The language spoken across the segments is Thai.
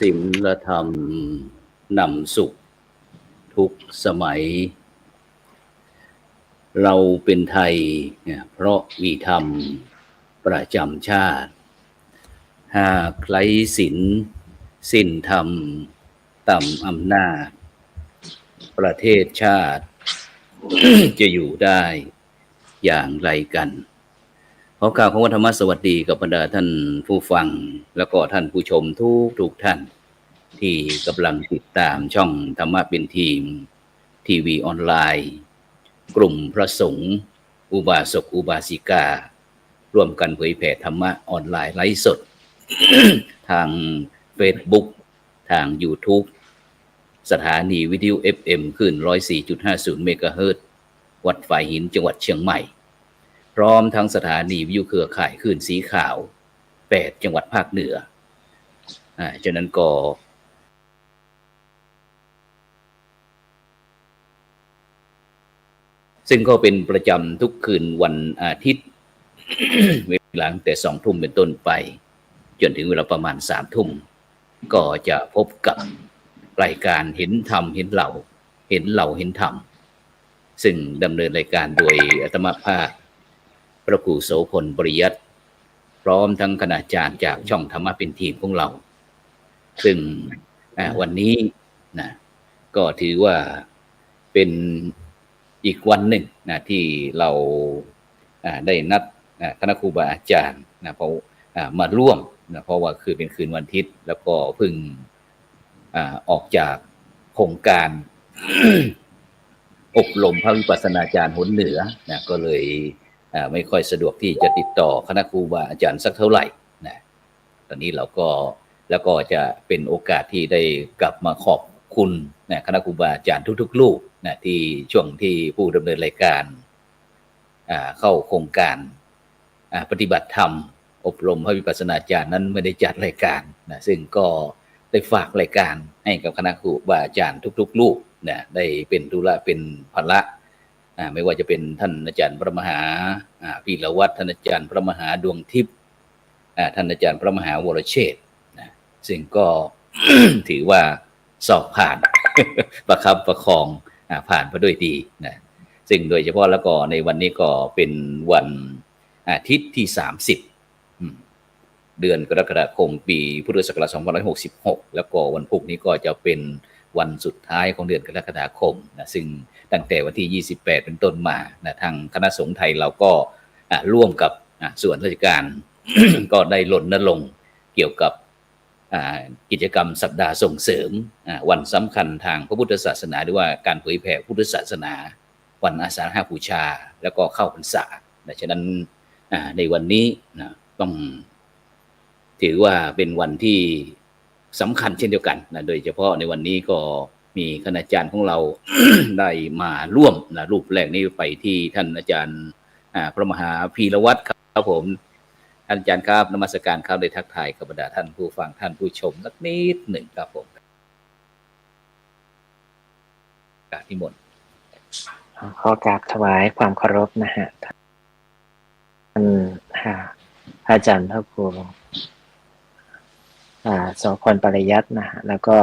ศีลธรรมนำสุขทุกสมัยเราเป็นไทยเนี่ยเพราะมีธรรมประจำชาติหากไร้ศีลสิ้นธรรมต่ำอำนาจประเทศชาติ จะอยู่ได้อย่างไรกันขอกล่าวคำว่าธรรมสวัสดีกับบรรดาท่านผู้ฟังแล้วก็ท่านผู้ชมทุกท่านที่กำลังติดตามช่องธรรมะเป็นทีมทีวีออนไลน์กลุ่มพระสงฆ์อุบาสกอุบาสิการ่วมกันเผยแผ่ธรรมะออนไลน์ไลฟ์สด ทาง Facebook ทาง YouTube สถานีวิทยุ FM ขึ้น 104.50 เมกะเฮิรตซ์วัดฝ่ายหินจังหวัดเชียงใหม่พร้อมทั้งสถานีวิทยุเครือข่ายคลื่นสีขาว8จังหวัดภาคเหนือฉะนั้นก็ซึ่งก็เป็นประจำทุกคืนวันอาทิตย์ เวลาตั้งแต่20:00 นเป็นต้นไปจนถึงเวลาประมาณ21:00 นก็จะพบกับรายการเห็นธรรมเห็นเราเห็นเราเห็นธรรมซึ่งดำเนินรายการโดยอาตมาภาพพระครูโสพลปริยัติพร้อมทั้งคณาจารย์จากช่องธรรมะเป็นทีมของเราซึ่งวันนี้นะก็ถือว่าเป็นอีกวันหนึ่งนะที่เราได้นัดคณะครูบาอาจารย์นะเพราะมาร่วมนะเพราะว่าคือเป็นคืนวันอาทิตย์แล้วก็เพิ่งออกจากโครงการ อบรมพระวิปัสสนาจารย์หนเหนือนะก็เลยไม่ค่อยสะดวกที่จะติดต่อคณะครูบาอาจารย์สักเท่าไหร่นะตอนนี้เราก็แล้วก็จะเป็นโอกาสที่ได้กลับมาขอบคุณนะคณะครูบาอาจารย์ทุกๆรูปนะที่ช่วงที่ผู้ดำเนินรายการเข้าโครงการปฏิบัติธรรมอบรมพระวิปัสสนาจารย์นั้นไม่ได้จัดรายการนะซึ่งก็ได้ฝากรายการให้กับคณะครูบาอาจารย์ทุกๆรูปนะได้เป็นธุระเป็นภาระไม่ว่าจะเป็นท่านอาจารย์พระมหาพีรวัตรท่านอาจารย์พระมหาดวงทิพย์ท่านอาจารย์พระมหาวรเชษฐ์นะซึ่งก็ ถือว่าสอบผ่าน ประคับประคองผ่านไปด้วยดีนะซึ่งโดยเฉพาะแล้วก็ในวันนี้ก็เป็นวันอาทิตย์ที่30เดือนกรกฎาคมปีพุทธศักราช2566แล้วก็วันพุธนี้ก็จะเป็นวันสุดท้ายของเดือนกรกฎาคมนะซึ่งตั้งแต่วันที่28เป็นต้นมานะทางคณะสงฆ์ไทยเราก็ร่วมกับส่วนราชการ ก็ได้รณรงค์เกี่ยวกับกิจกรรมสัปดาห์ส่งเสริมวันสำคัญทางพระพุทธศาสนาหรือว่าการเผยแผ่พุทธศาสนาวันอาสาฬหบูชาแล้วก็เข้าพรรษาดังนั้นในวันนี้นะต้องถือว่าเป็นวันที่สำคัญเช่นเดียวกันนะโดยเฉพาะในวันนี้ก็มีคณาจารย์ของเรา ได้มาร่วมนะรูปแรกนี้ไปที่ท่านอาจารย์พระมหาพีรวัตรครับผมท่านอาจารย์ครับนมัสการครับได้ทักทายกับบรรดาท่านผู้ฟังท่านผู้ชมสักนิดหนึ่งครับผมกราบนิมนต์ขอกราบถวายความเคารพนะฮะท่านอาจารย์พระครูโสพลปริยัตินะฮะแล้วก็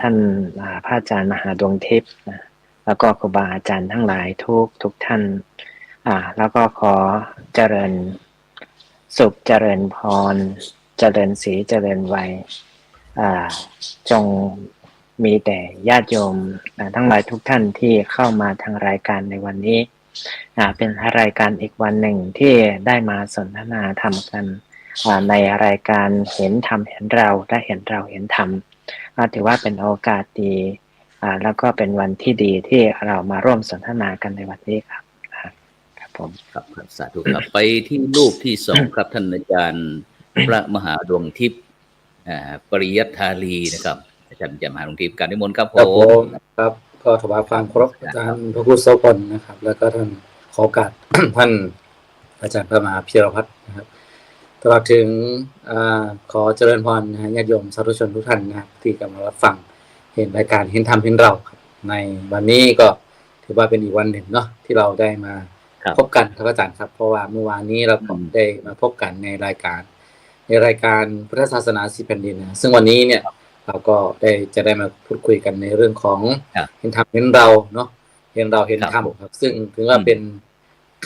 ท่านพระอาจารย์มหาดวงทิพย์นะแล้วก็ครูบาอาจารย์ทั้งหลายทุกท่านแล้วก็ขอเจริญสุขเจริญพรเจริญศรีเจริญวัยจงมีแต่ญาติโยมทั้งหลายทุกท่านที่เข้ามาทางรายการในวันนี้เป็นรายการอีกวันหนึ่งที่ได้มาสนทนาธรรมกันในรายการเห็นธรรมเห็นเราและเห็นเราเห็นธรรมถือว่าเป็นโอกาสดีแล้วก็เป็นวันที่ดีที่เรามาร่วมสนทนากันในวันนี้ครับครับผมครับสาธุครับไปที่รูปที่2ครับท่านอาจารย์พระมหาดวงทิพย์ปริยัตถาลีนะครับอาจารย์มหาดวงทิพย์การนิมนต์ครับผมครับก็ถวายความเคารพอาจารย์พระครูโสพลนะครับแล้วก็ท่านขอโอกาส ท่านอาจารย์พระมหาพีรวัตรนะครับตลอดถึงขอเจริญพรญาติโยมสาธุชนทุกท่านนะครับที่กำลังรับฟังเห็นรายการเห็นธรรมเห็นเราครับในวันนี้ก็ถือว่าเป็นอีกวันหนึ่งเนาะที่เราได้มา ครับ พบกันครับอาจารย์ครับเพราะว่าเมื่อวานนี้เราก็ได้มาพบกันในรายการพุทธศาสนา4 แผ่นดินนะซึ่งวันนี้เนี่ยเราก็จะได้มาพูดคุยกันในเรื่องของ ครับ เห็นธรรมเห็นเราเนาะเห็นเราเห็นธรรม ครับผม ครับซึ่งถือว่าเป็น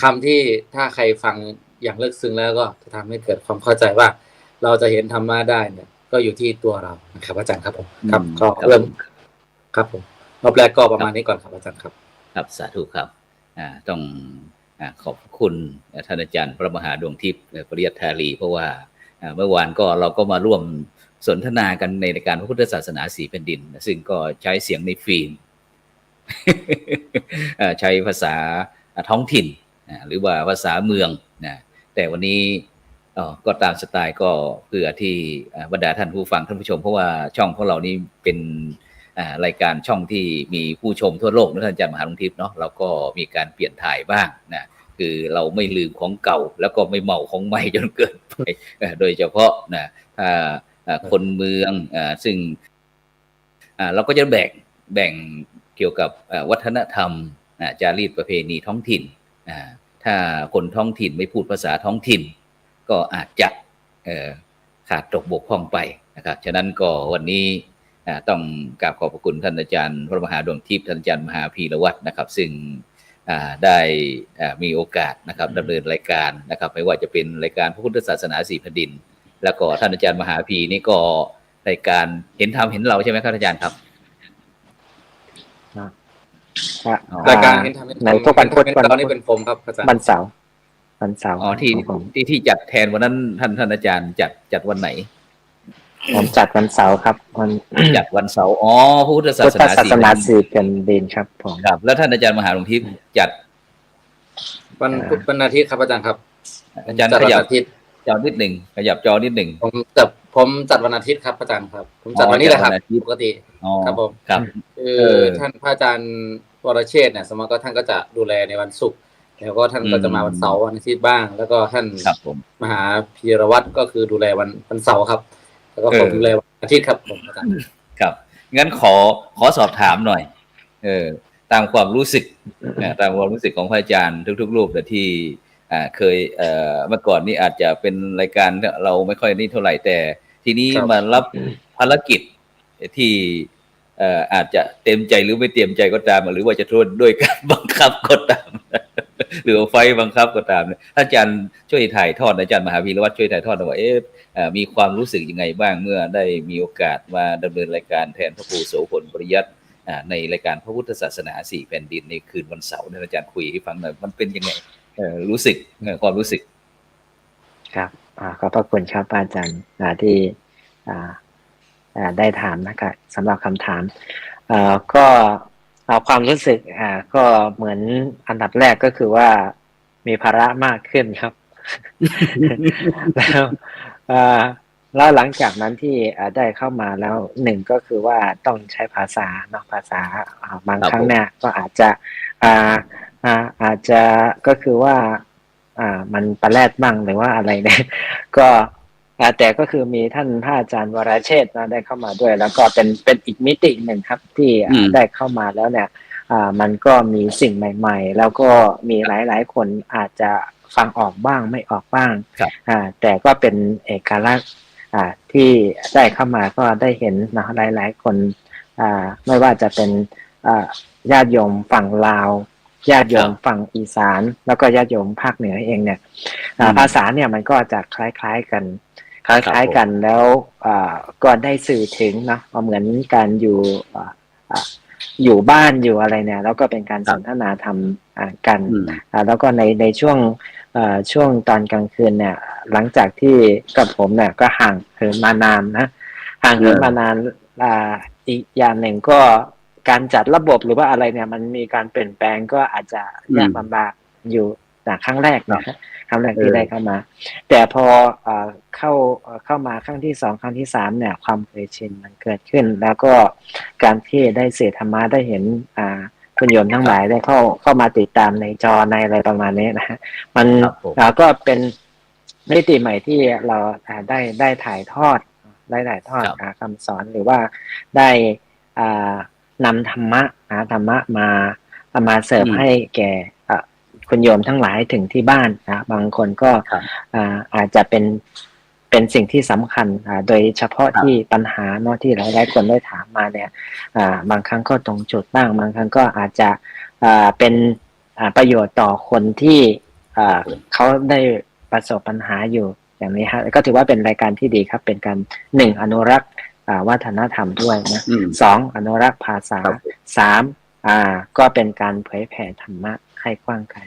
คำที่ถ้าใครฟังอย่างลึกซึ้งแล้วก็จะทำให้เกิดความเข้าใจว่า เราจะเห็นธรรมะได้เนี่ยก็อยู่ที่ตัวเรานะครับอาจารย์ครับผมครับก็เริ่มครับผมรอบแรกก็ประมาณนี้ก่อนครับอาจารย์ครับ ครับสาธุครับต้องขอบคุณท่านอาจารย์พระมหาดวงทิพย์ปริยัติธารีเพราะว่าเมื่อวานก็เราก็มาร่วมสนทนากันในรายการพระพุทธศาสนา4 แผ่นดินซึ่งก็ใช้เสียงในฟิล์ม ใช้ภาษาท้องถิ่นหรือว่าภาษาเมืองนะแต่วันนี้ก็ตามสไตล์ก็เพื่อที่บรรดาท่านผู้ฟังท่านผู้ชมเพราะว่าช่องของเรานี้เป็นรายการช่องที่มีผู้ชมทั่วโลกนะท่านอาจารย์มหาดวงทิพย์เนาะเราก็มีการเปลี่ยนถ่ายบ้างนะคือเราไม่ลืมของเก่าแล้วก็ไม่เมาของใหม่จนเกินไปโดยเฉพาะนะถ้าคนเมืองซึ่งเราก็จะแบ่งเกี่ยวกับวัฒนธรรมจารีตประเพณีท้องถิ่นถ้าคนท้องถิ่นไม่พูดภาษาท้องถิ่นก็อาจจะขาดตกบกพร่องไปนะครับฉะนั้นก็วันนี้ต้องกราบขอบพระคุณท่านอาจารย์พระมหาดวงทิพย์ท่านอาจารย์มหาพีรวัตรนะครับซึ่งได้มีโอกาสนะครับดำเนินรายการนะครับไม่ว่าจะเป็นรายการพระพุทธศาสนา4 แผ่นดินแล้วก็ท่านอาจารย์มหาพีนี่ก็รายการเห็นธรรมเห็นเราใช่ไหมครับอาจารย์ครับรายการเห็นธรรมในทุกวันพุธตอนนี้เป็นผมครับอาจารย์วันเสาร์ที่จัดแทนวันนั้นท่านอาจารย์จัดวันไหนผมจัดวันเสาร์ครับจัดวันเสาร์พระพุทธศาสนา4 แผ่นดินครับผมครับแล้วท่านอาจารย์มหาหลวงทิพย์จัดวันพุธวันอาทิตย์ครับอาจารย์ครับอาจารย์ขยับจอนิดหนึ่งขยับจอนิดหนึ่งผมจัดวันอาทิตย์ครับอาจารย์ครับผมจัดวันนี้แหละครับปกติครับผมครับท่านพระอาจารย์วรเชษฐ์เนี่ยสมมติก็ท่านก็จะดูแลในวันศุกร์แล้วก็ท่านก็จะมาวันเสาร์วันอาทิตย์บ้างแล้วก็ท่านมหาพีรวัตรก็คือดูแลวันเสาร์ครับแล้วก็ผมดูแลวันอาทิตย์ครับผมอาจารย์ครับงั้นขอสอบถามหน่อยตามความรู้สึกตามความรู้สึกของพระอาจารย์ทุกๆรูปแต่ที่เคยเมื่อก่อนนี้อาจจะเป็นรายการเราไม่ค่อยนี่เท่าไหร่แต่ทีนี้มารับภารกิจที่อาจจะเต็มใจหรือไม่เต็มใจก็ตามหรือว่าจะโทษด้วยการบังคับก็ตามหรือไฟบังคับก็ตามอาจารย์ช่วยถ่ายทอดอาจารย์มหาพีรวัตรช่วยถ่ายทอดหน่อยว่ามีความรู้สึกยังไงบ้างเมื่อได้มีโอกาสมาดำเนินรายการแทนพระครูโสพลปริยัติในรายการพระพุทธศาสนา4 แผ่นดินในคืนวันเสาร์อาจารย์คุยให้ฟังหน่อยมันเป็นยังไงรู้สึกความรู้สึกครับขอบพระคุณครับอาจารย์ที่ได้ถามนะครับสำหรับคำถามก็ความรู้สึกก็เหมือนอันดับแรกก็คือว่ามีภาระมากขึ้นครับ แล้วหลังจากนั้นที่ได้เข้ามาแล้วหนึ่งก็คือว่าต้องใช้ภาษาเนาะภาษาบางครั้งเนี่ยก็อาจจะก็คือว่ามันประแลดบ้างหรือว่าอะไรเนี่ยก็แต่ก็คือมีท่านพระอาจารย์วรเชษฐ์ได้เข้ามาด้วยแล้วก็เป็นอีกมิติหนึ่งครับที่ได้เข้ามาแล้วเนี่ยมันก็มีสิ่งใหม่ๆแล้วก็มีหลายๆคนอาจจะฟังออกบ้างไม่ออกบ้างแต่ก็เป็นเอกลักษณ์ที่ได้เข้ามาก็ได้เห็นนะหลายๆคนไม่ว่าจะเป็นญาติโยมฝั่งลาวญาติโยมฝั่งอีสานแล้วก็ญาติโยมภาคเหนือเองเนี่ยภาษาเนี่ยมันก็จะคล้ายๆกันแล้วก็ได้สื่อถึงนะเหมือนการอยู่บ้านอยู่อะไรเนี่ยแล้วก็เป็นการสนทนาธรรมกันแล้วก็ในช่วงตอนกลางคืนเนี่ยหลังจากที่กับผมเนี่ยก็ห่างเหินมานานนะห่างเหินมานานอีกอย่างหนึ่งก็การจัดระบบหรือว่าอะไรเนี่ยมันมีการเปลี่ยนแปลงก็อาจจะยากลำบากอยู่แต่ครั้งแรกนะครั้งแรกที่ได้เข้ามาแต่พอเข้ามาครั้งที่2ครั้งที่3เนี่ยความเคยชินมันเกิดขึ้นแล้วก็การที่ได้เสพธรรมะได้เห็นคุณโยมทั้งหลายได้เข้ามาติดตามในจอในอะไรประมาณนี้นะมันก็เป็นมิติใหม่ที่เราได้ถ่ายทอดคำสอนหรือว่าได้นำธรรมะมาเสิร์ฟให้แก่ คุณโยมทั้งหลายถึงที่บ้านนะบางคนก็ ครับ อาจจะเป็นสิ่งที่สำคัญโดยเฉพาะที่ปัญหาเนาะที่หลายๆคนได้ถามมาเนี่ยบางครั้งก็ตรงจุดบ้างบางครั้งก็อาจจะเป็นประโยชน์ต่อคนที่เขาได้ประสบปัญหาอยู่อย่างนี้ฮะก็ถือว่าเป็นรายการที่ดีครับเป็นการ1อนุรักษ์วัฒนธรรมด้วยนะ2อนุรักษ์ภาษา3ก็เป็นการเผยแผ่ธรรมะให้กว้างไกล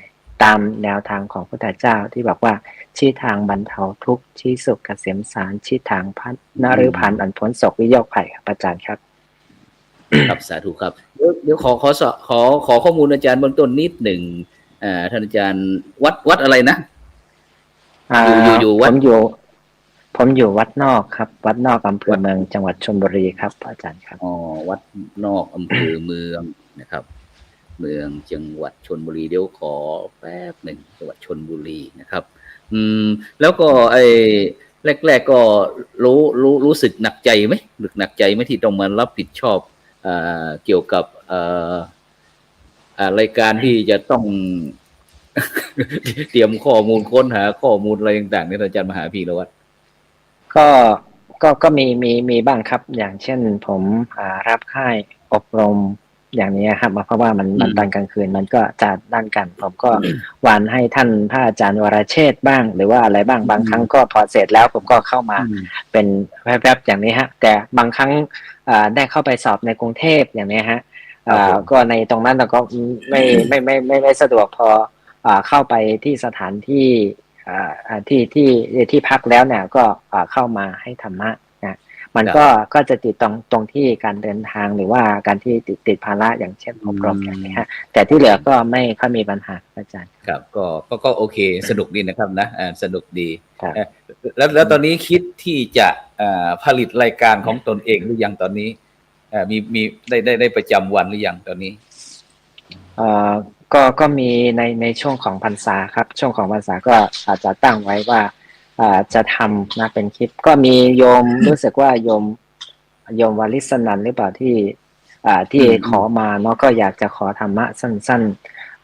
ตามแนวทางของพระพุทธเจ้าที่บอกว่าชี้ทางบรรเทาทุกข์ชี้สุขเกษมสารชี้ทางพัฒนฤพันธ์อันพ้นโศกวิโยคภัยครับอาจารย์ครับครับสาธุครับเดี๋ยวขอข้อมูลอาจารย์เบื้องต้นนิดหนึ่งท่านอาจารย์วัดอะไรนะอยู่วัดผมอยู่วัดนอกครับวัดนอกอำเภอเมืองจังหวัดชลบุรีครับอาจารย์ครับวัดนอกอำเภอเมืองนะครับเมืองจังหวัดชลบุรีเดี๋ยวขอแป๊บหนึ่งจังหวัดชลบุรีนะครับแล้วก็แรกก็รู้สึกหนักใจไหมหนักใจไหมที่ต้องมารับผิดชอบเกี่ยวกับรายการที่จะต้อง เตรียมข้อมูลค้นหาข้อมูลอะไรต่างๆในอาจารย์มหาพีรวัตรก็มีบ้างครับอย่างเช่นผมรับค่ายอบรมอย่างนี้ครับเพราะว่ามันตอนกลางคืนมันก็จะด้านกันผมก็วานให้ท่านพระอาจารย์วรเชษฐ์บ้างหรือว่าอะไรบ้างบางครั้งก็พอเสร็จแล้วผมก็เข้ามาเป็นแวบๆอย่างนี้ฮะแต่บางครั้งได้เข้าไปสอบในกรุงเทพอย่างนี้ฮะก็ในตรงนั้นเราก็ไม่สะดวกพอเข้าไปที่สถานที่ที่พักแล้วเนี่ยก็เข้ามาให้ธรรมะนะมันก็จะติดตรงที่การเดินทางหรือว่าการที่ติดภาระอย่างเช่นอบรมอย่างนี้ฮะแต่ที่เหลือก็ไม่ค่อยมีปัญหาอาจารย์ครับก็โอเคสนุกดีนะครับนะสนุกดีแล้วตอนนี้คิดที่จะผลิตรายการของตนเองหรือยังตอนนี้มีได้ประจำวันหรือยังตอนนี้ก็มีในช่วงของพรรษาครับช่วงของพรรษาก็อาจจะตั้งไว้ว่าจะทำนะเป็นคลิปก็มีโยมรู้สึกว่าโยมวลิศนันหรือเปล่าที่ขอมาเนาะก็อยากจะขอธรรมะสั้น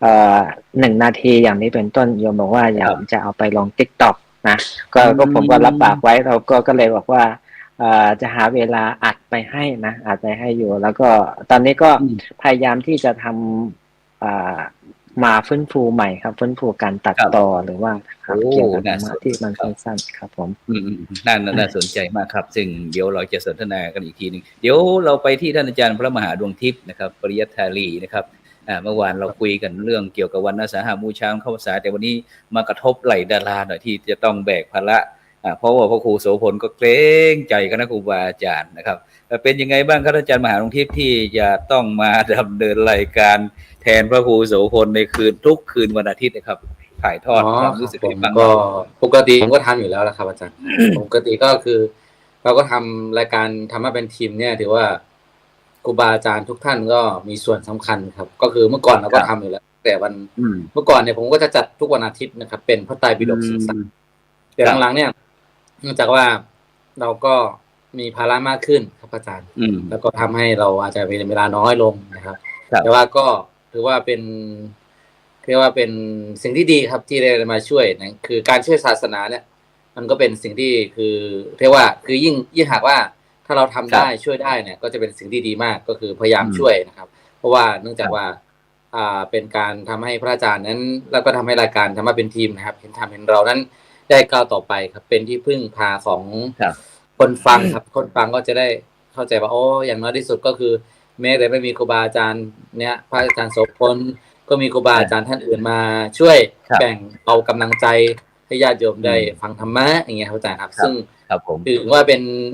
ๆ1 นาทีอย่างนี้เป็นต้นโยมบอกว่าอยากจะเอาไปลง TikTok นะก็ผมก็รับปากไว้เราก็เลยบอกว่าจะหาเวลาอัดไปให้นะอัดไปให้อยู่แล้วก็ตอนนี้ก็พยายามที่จะทำมาฟื้นฟูใหม่ครับฟื้นฟูการตัดต่อหรือว่าเกี่ยวกับธรรมะที่มันสั้นๆครับผมน่าสนใจมากครับซึ่งเดี๋ยวเราจะสนทนากันอีกทีนึงเดี๋ยวเราไปที่ท่านอาจารย์พระมหาดวงทิพย์นะครับปริยัตถาลีนะครับเมื่อวานเราคุยกันเรื่องเกี่ยวกับวันอาสาฬหบูชาเข้าพรรษาแต่วันนี้มากระทบไหลดาราหน่อยที่จะต้องแบกภาระเพราะว่าพระครูโสพลก็เกรงใจคณะครูบาอาจารย์นะครับเป็นยังไงบ้างครับอาจารย์มหาดวงทิพย์ที่จะต้องมาดำเนินรายการแทนพระครูโสพลในทุกคืนวันอาทิตย์นะครับถ่ายทอดความรู้สึกบ้างก็ปกติผมก็ทำอยู่แล้วละครับอาจารย์ปกติก็คือเราก็ทำรายการทำมาเป็นทีมเนี่ยถือว่าครูบาอาจารย์ทุกท่านก็มีส่วนสำคัญครับก็คือเมื่อก่อนเราก็ทำอยู่แล้วแต่เมื่อก่อนเนี่ยผมก็จะจัดทุกวันอาทิตย์นะครับเป็นพระไตรปิฎกศึกษาแต่หลังๆเนี่ยเนื่องจากว่าเราก็มีภาระมากขึ้นครับอาจารย์แล้วก็ทำให้เราอาจจะมีเวลาน้อยลงนะครับแต่ว่าก็ถือว่าเป็นเรียกว่าเป็นสิ่งที่ดีครับที่ได้มาช่วยนะคือการช่วยศาสนาเนี่ยมันก็เป็นสิ่งที่คือเรียกว่าคือยิ่งหากว่าถ้าเราทำได้ช่วยได้เนี่ยก็จะเป็นสิ่งที่ดีมากก็คือพยายามช่วยนะครับเพราะว่าเนื่องจากว่าเป็นการทำให้พระอาจารย์นั้นแล้วก็ทำให้รายการทำมาเป็นทีมนะครับเห็นเรานั้นได้ก้าวต่อไปครับเป็นที่พึ่งพาของคนฟังครับคนฟังก็จะได้เข้าใจว่าโอ้อย่างน้อยที่สุดก็คือแม้แต่ไม่มีครูบาอาจารย์เนี่ยพระอาจารย์โสพลก็มีครูบาอาจารย์ท่านอื่นมาช่วยแบ่งเอากำลังใจให้ญาติโยมได้ฟังธรรมะอย่างเงี้ยเข้าใจครับซึ่งถือว่า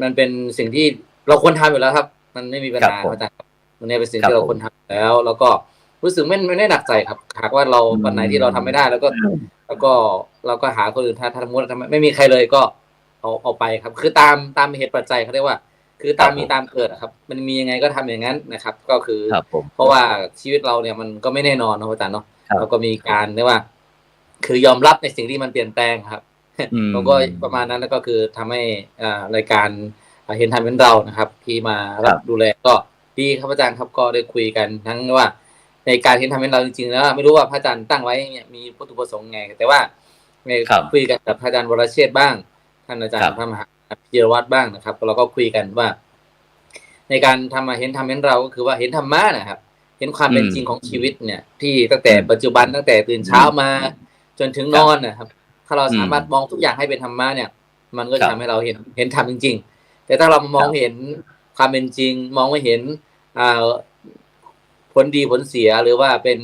มันเป็นสิ่งที่เราควรทำอยู่แล้วครับมันไม่มีปัญหาเข้าใจมันเนี่ยเป็นสิ่งที่เราควรทำแล้วก็รู้สึกไม่ได้หนักใจครับหากว่าเราวันไหนที่เราทำไม่ได้แล้วก็เราก็หาคนอื่นถ้าสมมติไม่มีใครเลยก็เอาไปครับคือตามเหตุปัจจัยเขาเรียกว่าคือตามมีตามเกิดครับมันมียังไงก็ทำอย่างนั้นนะครับก็คือเพราะว่าชีวิตเราเนี่ยมันก็ไม่แน่นอนนะอาจารย์เนาะเราก็มีการเรียกว่าคือยอมรับในสิ่งที่มันเปลี่ยนแปลงครับผมก็ประมาณนั้นแล้วก็คือทำให้รายการเห็นทำเป็นเรานะครับที่มารับดูแลก็ดีครับอาจารย์ครับก็ได้คุยกันทั้งว่า ในการเห็นธรรมเห็นเราจริงๆแล้วไม่รู้ว่าพระอาจารย์ตั้งไว้เนี่ยมีวัตถุประสงค์ไงแต่ว่าในคุยกันกับพระอาจารย์วรเชษฐ์บ้างท่านอาจารย์พระมหาพีรวัตรบ้างนะครับเราก็คุยกันว่า ในการทำมาเห็นธรรมเห็นเราก็คือว่าเห็นธรรมะนะครับเห็นความเป็นจริงของชีวิตเนี่ยที่ตั้งแต่ปัจจุบันตั้งแต่ตื่นเช้ามาจนถึงนอนนะครับถ้าเราสามารถมองทุกอย่างให้เป็นธรรมะเนี่ยมันก็จะทำให้เราเห็นธรรมจริงๆแต่ถ้าเรามองเห็นความเป็นจริงมองไม่เห็นผลดีผลเสียหรือว่าเป็น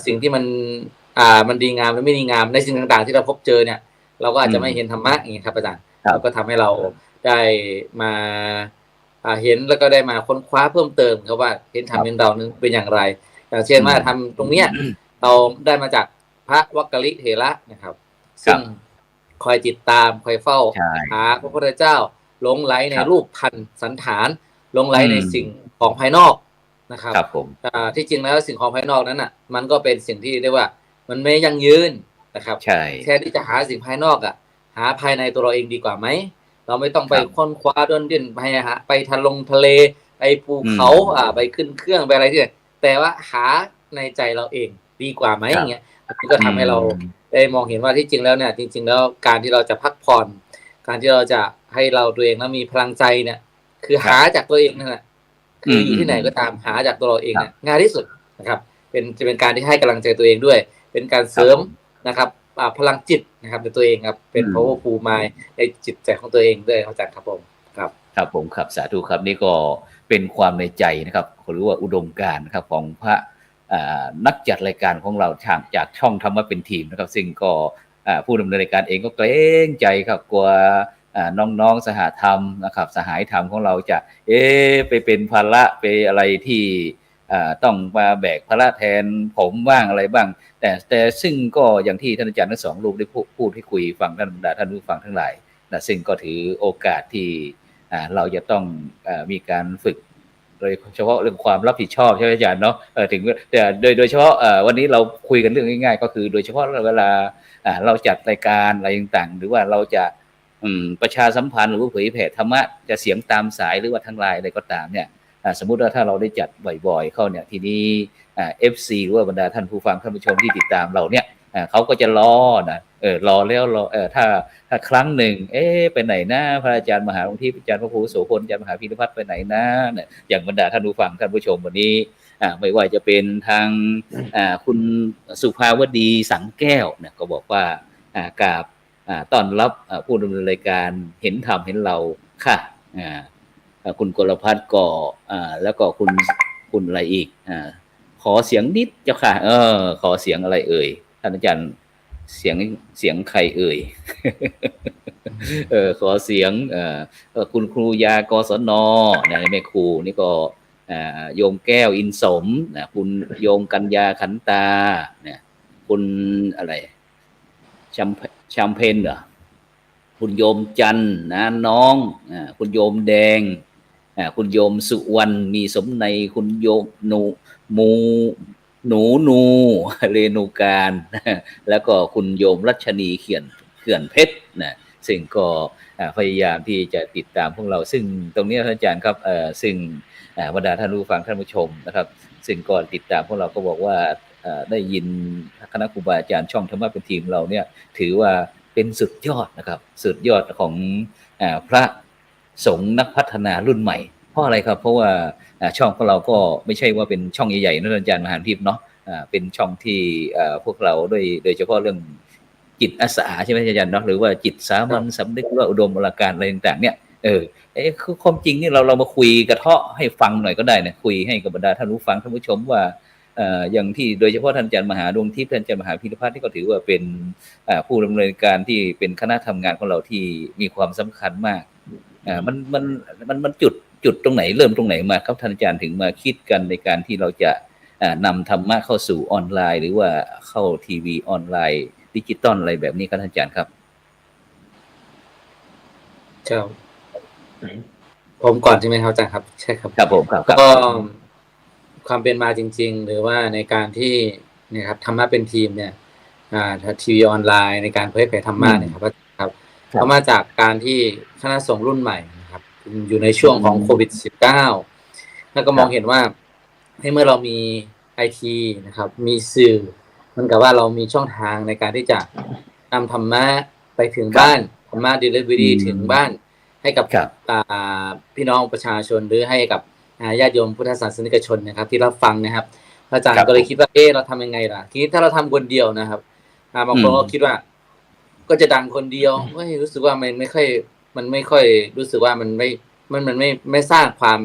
สิ่งที่มันดีงามหรือไม่ดีงามในสิ่งต่างๆที่เราพบเจอเนี่ยเราก็อาจจะไม่เห็นธรรมะอย่างนี้ครับอาจารย์แล้วก็ทำให้เราได้มาเห็นแล้วก็ได้มาค้นคว้าเพิ่มเติมครับว่าเห็นธรรมเห็นเรานั้นเป็นอย่างไรอย่างเช่นว่าทำตรงเนี้ยเราได้มาจากพระวักกลิเถระนะครับซึ่งคอยติดตามคอยเฝ้าหาพระพุทธเจ้าหลงไหลในรูปพรรณสันฐานหลงไหลในสิ่งของภายนอกนะครับที่จริงแล้วสิ่งของภายนอกนั้นอ่ะมันก็เป็นสิ่งที่เรียกว่ามันไม่ยั่งยืนนะครับแทนที่จะหาสิ่งภายนอกหาภายในตัวเราเองดีกว่าไหมเราไม่ต้องไปค้นคว้าด้นดิ้นไปทะเลไปภูเขาไปขึ้นเครื่องไปอะไรที่แต่ว่าหาในใจเราเองดีกว่าไหมอย่างเงี้ยนี่ก็ทำให้เราได้มองเห็นว่าที่จริงแล้วเนี่ยจริงๆแล้วการที่เราจะพักผ่อนการที่เราจะให้เราตัวเองแล้วมีพลังใจเนี่ยคือหาจากตัวเองนั่นแหละคืออยู่ที่ไหนก็ตามหาจากตัวเราเองเนี่ยง่ายที่สุดนะครับจะเป็นการที่ให้กำลังใจตัวเองด้วยเป็นการเสริมนะครับพลังจิตนะครับในตัวเองครับเป็น powerful mind ในจิตใจของตัวเองด้วยอาจารย์ครับผมครับผมครับสาธุครับนี่ก็เป็นความในใจนะครับหรือว่าอุดมการณ์นะครับของพระนักจัดรายการของเราจากช่องธรรมะเป็นทีมนะครับซึ่งก็ผู้ดำเนินรายการเองก็เกรงใจครับกลัวน้องๆสหธรรมนะครับสหายธรรมของเราจะไปเป็นภาระไปอะไรที่ต้องมาแบกภาระแทนผมบ้างอะไรบ้างแต่ซึ่งก็อย่างที่ท่านอาจารย์ทั้งสองรูปได้พูดให้คุยฟังท่านผู้ฟังทั้งหลายนะซึ่งก็ถือโอกาสที่เราจะต้องมีการฝึกโดยเฉพาะเรื่องความรับผิดชอบใช่ไหมอาจารย์เนาะถึงแต่โดยเฉพาะวันนี้เราคุยกันเรื่องง่ายๆก็คือโดยเฉพาะเวลาเราจัดรายการอะไรต่างๆหรือว่าเราจะประชาสัมพันธ์หรือว่าเผยแผ่ธรรมะจะเสียงตามสายหรือว่าทางไลน์อะไรก็ตามเนี่ยสมมุติว่าถ้าเราได้จัดบ่อยๆเข้าเนี่ยทีนี้FC หรือว่าบรรดาท่านผู้ฟังท่านผู้ชมที่ติดตามเราเนี่ยเขาก็จะรอนะรอแล้วรอถ้าครั้งหนึ่งไปไหนนะพระอาจารย์มหาหลวงที่อาจารย์พระครูโสพลอาจารย์มหาพีรพัฒน์ไปไหนนะเนี่ยอย่างบรรดาท่านผู้ฟังท่านผู้ชมวันนี้ไม่ว่าจะเป็นทางคุณสุภาวดีสังแก้วเนี่ยก็บอกว่ากราบต้อนรับผู้ดำเนินรายการเห็นธรรมเห็นเราค่ะคุณกรพัฒน์ก็แล้วก็คุณอะไรอีกขอเสียงนิดเจ้าค่ะขอเสียงอะไรเอ่ยท่านอาจารย์เสียงใครเอ่ย ขอเสียงคุณครูยากศนนะแม่ครูนี่ก็โยมแก้วอินสมนะคุณโยมกัญญาขันตาเนี่ยคุณอะไรชัมเพนเหรอคุณโยมจันนะน้องคุณโยมแดงคุณโยมสุวรรณมีสมในคุณโยมหนูเรนูการแล้วก็คุณโยมรัชนีเขื่อนเพชรนะซึ่งก็พยายามที่จะติดตามพวกเราซึ่งตรงนี้ท่านอาจารย์ครับซึ่งบรรดาท่านผู้ฟังท่านผู้ชมนะครับซึ่งก่อนติดตามพวกเราก็บอกว่าได้ยินคณะครูบาอาจารย์ช่องธรรมะเป็นทีมเราเนี่ยถือว่าเป็นสุดยอดนะครับสุดยอดของพระสงฆ์นักพัฒนารุ่นใหม่เพราะอะไรครับเพราะว่าช่องของเราก็ไม่ใช่ว่าเป็นช่องใหญ่ๆนะอาจารย์มหาทิพย์เนาะเป็นช่องที่พวกเราโดยเฉพาะเรื่องจิตอาสาใช่ไหมอาจารย์เนาะหรือว่าจิตสามัญสำนึกว่าอุดมอลการอะไรต่างๆเนี่ยคือความจริงนี่เรามาคุยกระเทาะให้ฟังหน่อยก็ได้นะคุยให้กับบรรดาท่านผู้ฟังท่านผู้ชมว่าอย่างที่โดยเฉพาะท่านอาจารย์มหาดวงทิพย์ท่านอาจารย์มหาพีรพัฒน์ที่ก็ถือว่าเป็นผู้ดำเนินการที่เป็นคณะทำงานของเราที่มีความสำคัญมากมันจุดตรงไหนเริ่มตรงไหนมาครับท่านอาจารย์ถึงมาคิดกันในการที่เราจะนำธรรมะเข้าสู่ออนไลน์หรือว่าเข้าทีวีออนไลน์ดิจิตอลอะไรแบบนี้ครับท่านอาจารย์ครับเจ้าผมก่อนใช่ไหมครับอาจารย์ครับใช่ครับครับผมครับก็ความเป็นมาจริงๆหรือว่าในการที่นะครับธรรมะเป็นทีมเนี่ยทีวีออนไลน์ในการเผยแผ่ธรรมะเนี่ยครับก็มาจากการที่คณะสงฆ์รุ่นใหม่นะครับอยู่ในช่วงของโควิด-19 แล้วก็มองเห็นว่าให้เมื่อเรามี IT นะครับมีสื่อเหมือนกับว่าเรามีช่องทางในการที่จะนำธรรมะไปถึงบ้านธรรมะ delivery ถึงบ้านให้กับ ครับ พี่น้องประชาชนหรือให้กับญาติโยมพุทธศาสนิกชนนะครับที่รับฟังนะครับพระอาจารย์ก็เลยคิดว่าเราทำยังไงล่ะทีนี้ถ้าเราทำคนเดียวนะครับบางคนก็คิดว่าก็จะดังคนเดียวรู้สึกว่ามันไม่ค่อยรู้สึกว่ามันไม่สร้างความ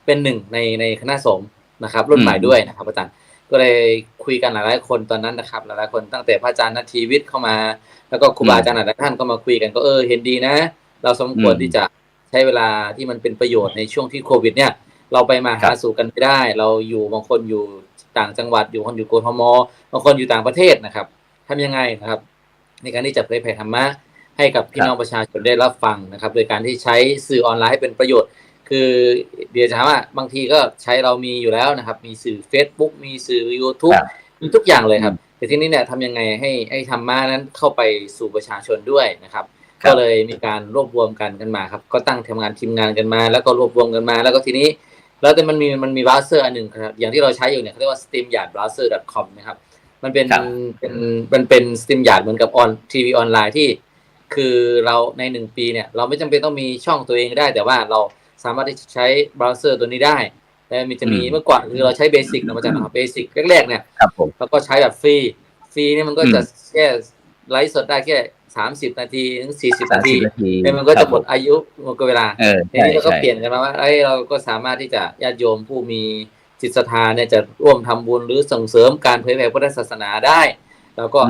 เป็นหนึ่งในคณะสงฆ์นะครับรุ่นใหม่ด้วยนะครับอาจารย์ก็เลยคุยกันหลายๆคนตอนนั้นนะครับหลายๆคนตั้งแต่พระอาจารย์ณัฐีวิทย์เข้ามาแล้วก็ครูบาอาจารย์หลายท่านก็มาคุยกันก็เห็นดีนะเราสมควรที่จะใช้เวลาที่มันเป็นประโยชน์ในช่วงที่โควิดเนี่ยเราไปมาหาสู่กันไม่ได้เราอยู่บางคนอยู่ต่างจังหวัดอยู่คนอยู่กทมบางคนอยู่ต่างประเทศนะครับทำยังไงนะครับในการที่จะเผยแผ่ธรรมะให้กับพี่น้องประชาชนได้รับฟังนะครับโดยการที่ใช้สื่อออนไลน์ให้เป็นประโยชน์คือเดี๋ยวจะถามว่าบางทีก็ใช้เรามีอยู่แล้วนะครับมีสื่อ Facebook มีสื่อ YouTube มีทุกอย่างเลยครับแต่ทีนี้เนี่ยทำยังไงให้ธรรมะนั้นเข้าไปสู่ประชาชนด้วยนะครับก็เลยมีการรวบรวมกันมาครับก็ตั้งทำงานทีมงานกันมาแล้วก็รวบรวมกันมาแล้วก็ทีนี้แล้วแต่มันมีเบราว์เซอร์อันหนึ่งครับอย่างที่เราใช้อยู่เนี่ยเขาเรียกว่า StreamYard-browser.com นะครับมันเป็น StreamYard เหมือนกับทีวีออนไลน์ที่คือเราใน1 ปีเนี่ยเราไม่จำเป็นต้องมีช่องตัวเองได้แต่ว่าเราสามารถที่จะใช้เบราว์เซอร์ตัวนี้ได้แต่จะมีเมื่อก่อนคือเราใช้เบสิกมาจากเบสิกแรกๆเนี่ยเราก็ใช้แบบฟรีเนี่ยมันก็จะแค่ไลฟ์สดได้แค่30 นาทีถึง40 นาทีแต่มันก็จะหมดอายุหมดเวลาทีนี้เราก็เปลี่ยนกันมาว่าเราก็สามารถที่จะญาติโยมผู้มีจิตศรัทธาเนี่ยจะร่วมทำบุญหรือส่งเสริมการเผยแผ่พุทธศาสนาได้แล้วก็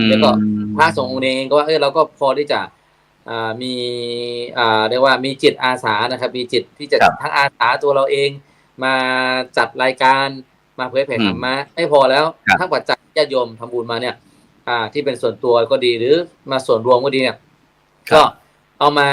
พระสงฆ์เองก็ว่าเราก็พอที่จะมีเรียกว่ามีจิตอาสานะครับมีจิตที่จะทั้งอาสาตัวเราเองมาจัดรายการมาเผยแผ่ธรรมะไม่พอแล้วทั้งปัจจัยญาติโยมทำบุญมาเนี่ยที่เป็นส่วนตัวก็ดีหรือมาส่วนรวมก็ดีเนี่ยก็เอามา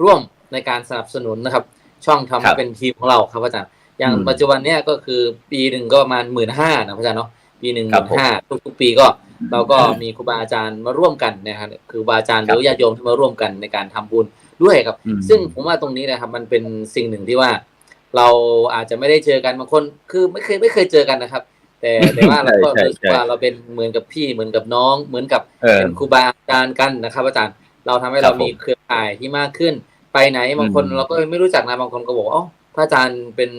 ร่วมในการสนับสนุนนะครับช่องทำเป็นทีมของเราครับอาจารย์อย่างปัจจุบันเนี่ยก็คือปีหนึ่งก็ประมาณ15,000นะอาจารย์เนาะปีหนึ่ง15,000ทุกปีก็เราก็มีครูบาอาจารย์มาร่วมกันนะครับคือครูบาอาจารย์หรือญาติโยมที่มาร่วมกันในการทำบุญด้วยครับซึ่งผมว่าตรงนี้นะครับมันเป็นสิ่งหนึ่งที่ว่าเราอาจจะไม่ได้เจอกันบางคนคือไม่เคยเจอกันนะครับแต่ว่าเราก็รู้สึกว่าเราเป็นเหมือนกับพี่เหมือนกับน้องเหมือนกับเป็นครูบาอาจารย์กันนะครับอาจารย์เราทำให้เรามีเครือข่ายที่มากขึ้นไปไหนบางคนเราก็ไม่รู้จักนะบางคนก็บอกว่าพระอาจารย์เป็น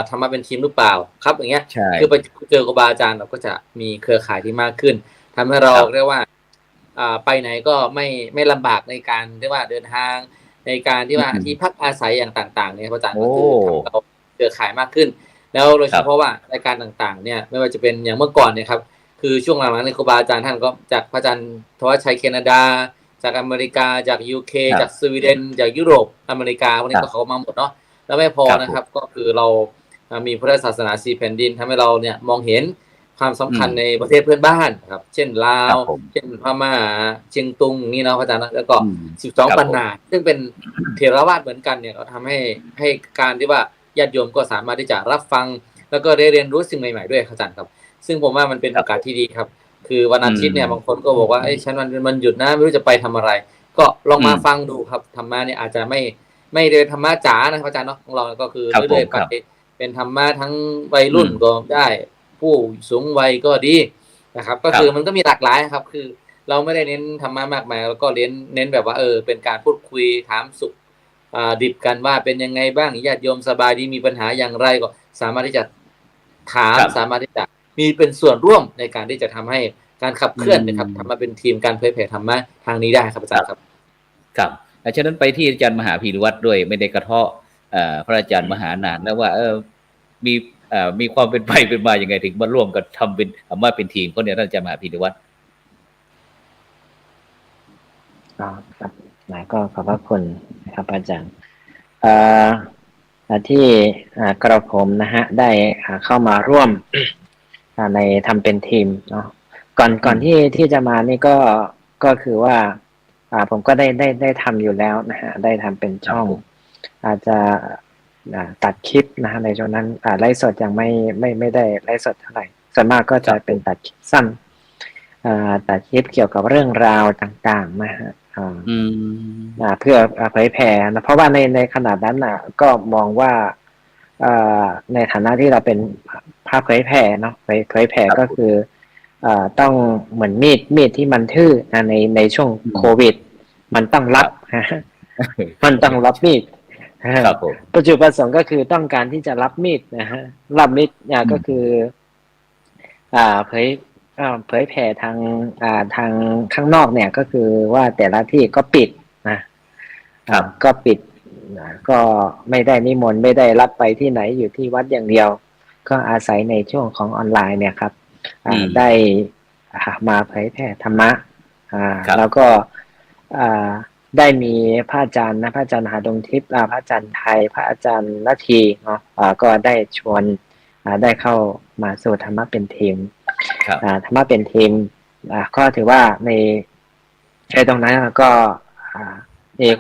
ธรรมะเป็นทีมหรือเปล่าครับอย่างเงี้ยคือไปเจอครูบาอาจารย์เราก็จะมีเครือข่ายที่มากขึ้นทำให้เราเรียกว่าไปไหนก็ไม่ลำบากในการเรียกว่าเดินทางในการที่ว่าที่พักอาศัยอย่างต่างๆเนี่ยพระอาจารย์ก็คือทำเราเครือข่ายมากขึ้นแล้วโดยเฉพาะว่ารายการต่างๆเนี่ยไม่ว่าจะเป็นอย่างเมื่อก่อนเนี่ยครับคือช่วงหลังๆในครูบาอาจารย์ท่านก็จากพระอาจารย์ทวัชชัยแคนาดาจากอเมริกาจาก UK จากสวีเดนจากยุโรปอเมริกาพวกนี้ก็เขามาหมดเนาะแล้วไม่พอนะครับก็คือเรามีพุทธศาสนา4 แผ่นดินทำให้เราเนี่ยมองเห็นความสำคัญในประเทศเพื่อนบ้านครับเช่นลาวเช่นพม่าเชียงตุงนี่เนาะพระอาจารย์แล้วก็12 ปันนาซึ่งเป็นเถรวาทเหมือนกันเนี่ยเราทำให้การที่ว่าญาติโยมก็สามารถที่จะรับฟังแล้วก็ได้เรียนรู้สิ่งใหม่ๆด้วยอาจารย์ครับซึ่งผมว่ามันเป็นโอกาสที่ดีครับคือวันอาทิตย์เนี่ยบางคนก็บอกว่าฉันมันหยุดนะไม่รู้จะไปทำอะไรก็ลองมาฟังดูครับธรรมะเนี่ยอาจจะไม่ได้ธรรมะจ๋านะอาจารย์เนาะของเราก็คือเรื่อยๆไปเป็นธรรมะทั้งวัยรุ่นก็ได้ผู้สูงวัยก็ดีนะครับก็คือมันก็มีหลากหลายครับคือเราไม่ได้เน้นธรรมะมากมายแล้วก็เน้นแบบว่าเป็นการพูดคุยถามสุขดิบกันว่าเป็นยังไงบ้างญาติโยมสบายดีมีปัญหาอย่างไรก็สามารถที่จะถามสามารถที่จะมีเป็นส่วนร่วมในการที่จะทำให้การขับเคลื่อนนะครับทำมาเป็นทีมการเผยแผ่ธรรมะทางนี้ได้ครับอาจารย์ครับครับฉะนั้นไปที่อาจารย์มหาพีรวัตรด้วยไม่ได้กระเทาะพระอาจารย์มหานานแล้วว่ามีความเป็นไปเป็นมาอย่างไงถึงมาร่วมกันทำเป็นเป็นทีมเขาเนี่ยท่านอาจารย์มหาพีรวัตรครับก็ขอบพระคุณนะครับอาจารย์ที่กระผมนะฮะได้เข้ามาร่วมในทำเป็นทีมเนาะก่อนที่จะมานี่ก็คือว่าผมก็ได้ทำอยู่แล้วนะฮะได้ทำเป็นช่องอาจจะตัดคลิปนะฮะในช่วงนั้นไลฟ์สดยังไม่ได้ไลฟ์สดเท่าไหร่ส่วนมากก็จะเป็นตัดคลิปสั้นตัดคลิปเกี่ยวกับเรื่องราวต่างๆนะฮะเพื่อเผยแผ่นะเพราะว่าในขนาดนั้นก็มองว่าในฐานะที่เราเป็นพ พระเผยแผ่เนาะเผยแผ่ ครับ ก็คือต้องเหมือนมีดที่มันทื่อนะในช่วงโควิด มันต้องรับมันต้องรับมีด ครับผม ประจุประสงค์ก็คือต้องการที่จะรับมีดนะฮะรับมีดก็คือเผยเผยแผ่ทางทางข้างนอกเนี่ยก็คือว่าแต่ละที่ก็ปิดนะครับก็ปิดก็ไม่ได้นิมนต์ไม่ได้รับไปที่ไหนอยู่ที่วัดอย่างเดียว ก็อาศัยในช่วงของออนไลน์เนี่ยครับได้มาเผยแผ่ธรรมะแล้วก็ได้มีพระอาจารย์นะพระอาจารย์มหาดวงทิพย์พระอาจารย์ไทยพระอาจารย์นาทีเนาะก็ได้ชวนได้เข้ามาสู่ธรรมะเป็นทีมธรรมะเป็นทีมก็ถือว่าในตรงนั้นก็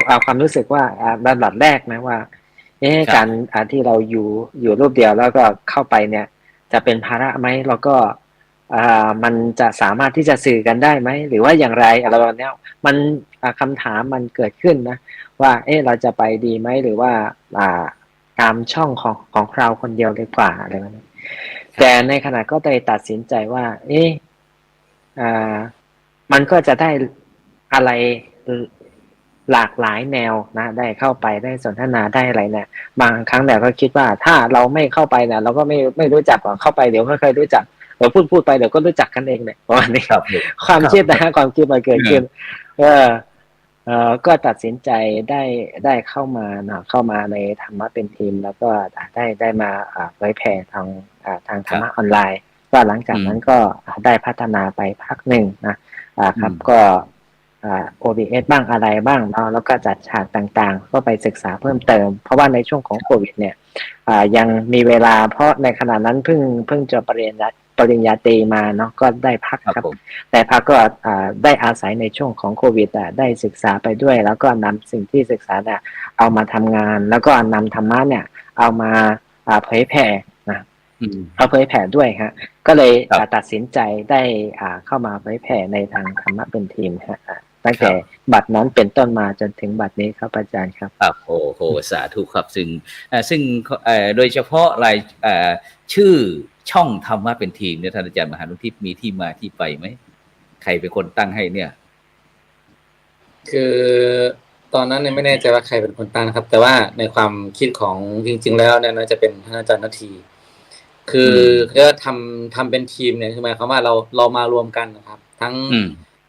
เอาความรู้สึกว่าระดับแรกนะว่าการที่เราอยู่รูปเดียวแล้วก็เข้าไปเนี่ยจะเป็นภาระไหมแล้วก็มันจะสามารถที่จะสื่อกันได้ไหมหรือว่าอย่างไรอะไรแบบนี้มันคำถามมันเกิดขึ้นนะว่าเราจะไปดีไหมหรือว่าตามช่องของเราคนเดียวดีกว่าอะไรแบบนี้แต่ในขณะก็ได้ตัดสินใจว่ามันก็จะได้อะไรหลากหลายแนวนะได้เข้าไปได้สนทนาได้อะไรเนี่ยบางครั้งเนี่ยก็คิดว่าถ้าเราไม่เข้าไปเนี่ยเราก็ไม่รู้จักเข้าไปเดี๋ยวก็เคยรู้จักเดี๋ยวพูดไปเดี๋ยวก็รู้จักกันเองเนี่ยประมาณนี้ความคิดนะความคิดมันเกิดขึ้นก็ตัดสินใจได้เข้ามาในธรรมะเป็นทีมแล้วก็ได้มาเผยแผ่ทางธรรมะออนไลน์ก็หลังจากนั้นก็ได้พัฒนาไปพักหนึ่งนะครับก็OBS บ้างอะไรบ้างแล้วก็จัดฉากต่างๆก็ไปศึกษาเพิ่มเติมเพราะว่าในช่วงของโควิดเนี่ยยังมีเวลาเพราะในขณะนั้นเพิ่งจบปริญญาตรีมาเนาะก็ได้พักครับแต่พักก็ได้อาศัยในช่วงของโควิดได้ศึกษาไปด้วยแล้วก็นำสิ่งที่ศึกษาเนี่ยเอามาทำงานแล้วก็นำธรรมะเนี่ยเอามาเผยแผ่เอาเผยแผ่ด้วยฮะก็เลยตัดสินใจได้เข้ามาเผยแผ่ในทางธรรมะเป็นทีมฮะตั้งแต่บัดนั้นเป็นต้นมาจนถึงบัดนี้ครับอาจารย์ครับโอ้โหสาธุครับซึ่งโดยเฉพาะรายชื่อช่องธรรมะเป็นทีมเนี่ยท่านอาจารย์มหานุทิพย์มีที่มาที่ไปไหมใครเป็นคนตั้งให้เนี่ยคือตอนนั้นเนี่ยไม่แน่ใจว่าใครเป็นคนตั้งนะครับแต่ว่าในความคิดของจริงๆแล้วเนี่ยน่าจะเป็นท่านอาจารย์นาทีคือก็ทำเป็นทีมเนี่ยคือหมายความว่าเรามารวมกันนะครับทั้ง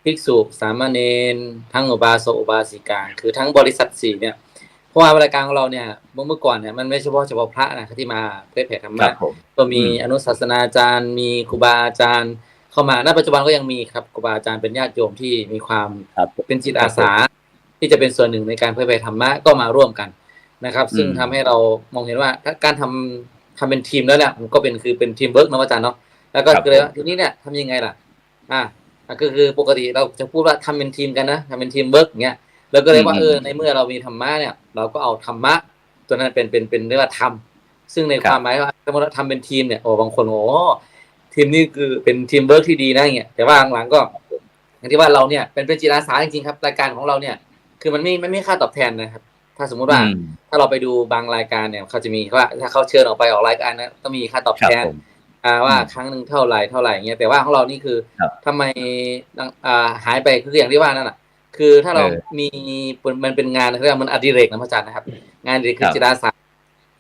ภิกษุสามเณรทั้งอุบาสกอุบาสิกาคือทั้งบริษัท4เนี่ยเพราะว่ารายการของเราเนี่ยเมื่อก่อนเนี่ยมันไม่เฉพาะพระนะที่มาเผยแผ่ธรรมะก็มีอนุศาสนาจารย์มีครูบาอาจารย์เข้ามาณปัจจุบันก็ยังมีครับครูบาอาจารย์เป็นญาติโยมที่มีความเป็นจิตอาสาที่จะเป็นส่วนหนึ่งในการเผยแผ่ธรรมะก็มาร่วมกันนะครับซึ่งทำให้เรามองเห็นว่าการทำเป็นทีมแล้วเนี่ยมันก็เป็นทีมเวิร์กนะอาจารย์เนาะแล้วก็เลยว่าทีนี้เนี่ยทำยังไงล่ะก็คือปกติเราจะพูดว่าทำเป็นทีมกันนะทำเป็นทีมเวิร์กอย่างเงี้ยแล้วก็เลยว่าในเมื่อเรามีธรรมะเนี่ยเราก็เอาธรรมะตัวนั้นเป็นเรียกว่าธรรมซึ่งในความหมายว่าสมมติเราทำเป็นทีมเนี่ยบางคนทีมนี้คือเป็นทีมเวิร์กที่ดีนะเงี้ยแต่ว่าหลังๆก็อย่างที่ว่าเราเนี่ยเป็นจิตอาสาจริงๆครับรายการของเราเนี่ยคือมันไม่ค่าตอบแทนนะครับถ้าสมมุติว่าถ้าเราไปดูบางรายการเนี่ยเขาจะมีว่าถ้าเขาเชิญออกไปออกรายการนะต้องมีค่าตอบแทนว่าครั้งนึงเท่าไหร่เงี้ยแต่ว่าของเรานี่คือทำไมหายไปคืออย่างที่ว่านั่นแหละคือถ้าเรามีมันเป็นงานเรียกว่ามันอดิเรกนะพระอาจารย์นะครับงานอดิเรกคือจิตอาสา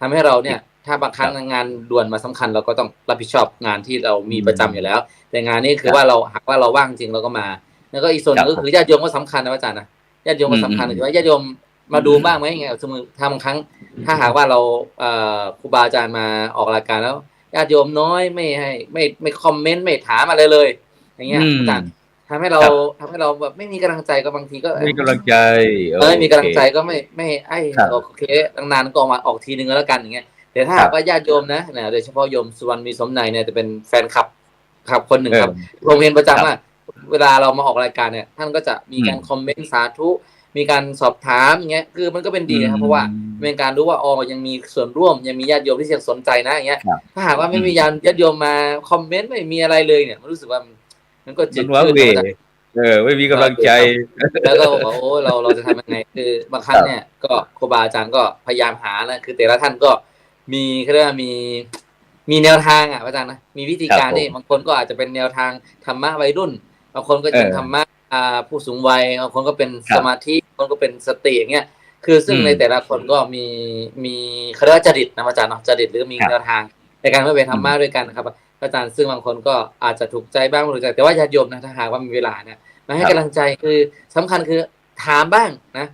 ทำให้เราเนี่ยถ้าบางครั้งงานด่วนมาสำคัญเราก็ต้องรับผิดชอบงานที่เรามีประจำอยู่แล้วแต่งานนี้คือว่าเราหากว่าเราว่างจริงเราก็มาแล้วก็อีกส่วนนึงก็คือญาติโยมก็สำคัญนะพระอาจารย์นะญาติโยมก็สำคัญถือว่าญาติโยมมาดูบ้างไหมไงสมมติถ้าบางครั้งถ้าหากว่าเราครูบาอาจารย์มาออกรายการแล้วญาติโยมน้อยไม่คอมเมนต์ไม่ถามอะไรเลยอย่างเงี้ยอาจารย์ทำให้เราแบบไม่มีกำลังใจก็บางทีก็ไม่มีกำลังใจมีกำลังใจก็ไม่โอเคตั้งนานก็มาออกทีนึงแล้วกันอย่างเงี้ยแต่ถ้าหากว่าญาติโยมนะโดยเฉพาะโยมสุวรรณมีสมในเนี่ยจะเป็นแฟนคลับคนหนึ่งครับโรงเรียนประจำว่าเวลาเรามาออกรายการเนี่ยท่านก็จะมีการคอมเมนต์สาธุมีการสอบถามอย่างเงี้ยคือมันก็เป็นดีนะครับเพราะว่าเป็นการรู้ว่ายังมีส่วนร่วมยังมีญาติโยมที่ยังสนใจนะอย่างเงี้ยถ้าหากว่าไม่มีญาติโยมมาคอมเมนต์ไม่มีอะไรเลยเนี่ยมันรู้สึกว่ามันก็จืดชืดไม่มีกำลังใจแล้วก็บอกว่าเราจะทำยังไงคือบางครั้งเนี่ยก็ครูบาอาจารย์ก็พยายามหานะคือแต่ละท่านก็มีเขาเรียกว่ามี มีแนวทางอาจารย์นะมีวิธีการที่บางคนก็อาจจะเป็นแนวทางธรรมะวัยรุ่นบางคนก็เป็นธรรมะผู้สูงวัยบางคนก็เป็นสมาธิบางคนก็เป็นสติอย่างเงี้ยคือซึ่งในแต่ละคนก็มีเขาเรียกว่าจริตนะอาจารย์เนาะจริตหรือมีแนวทางในการไม่เป็นธรรมะด้วยกันนะครับอาจารย์ซึ่งบางคนก็อาจจะถูกใจบ้างไม่ถูกใจแต่ว่าญาติโยมนะถ้าหากว่ามีเวลาเนี่ยมาให้กำลังใจคือสำคัญคือถามบ้างนะ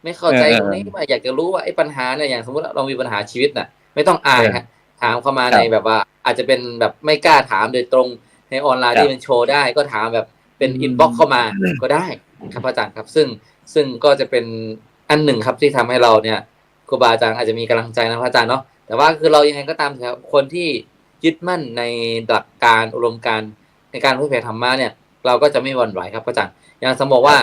ไม่เข้าใจตรงนี้ว่าอยากจะรู้ว่าไอ้ปัญหาเนี่ยอย่างสมมติเรามีปัญหาชีวิตน่ะไม่ต้องอายครับถามเข้ามาในแบบว่าอาจจะเป็นแบบไม่กล้าถามโดยตรงในออนไลน์ที่มันโชว์ได้ก็ถามแบบเป็นอินบ็อกซ์เข้ามาก็ได้ครับอาจารย์ครับซึ่งก็จะเป็นอันหนึ่งครับที่ทำให้เราเนี่ยครูบาอาจารย์อาจจะมีกำลังใจนะพระอาจารย์เนาะแต่ว่าคือเรายังไงก็ตามครับคนที่ยึดมั่นในหลักการอุดมการณ์ในการเผยแผ่ธรรมะเนี่ยเราก็จะไม่หวั่นไหวครับพระอาจารย์อย่างสมมติว่า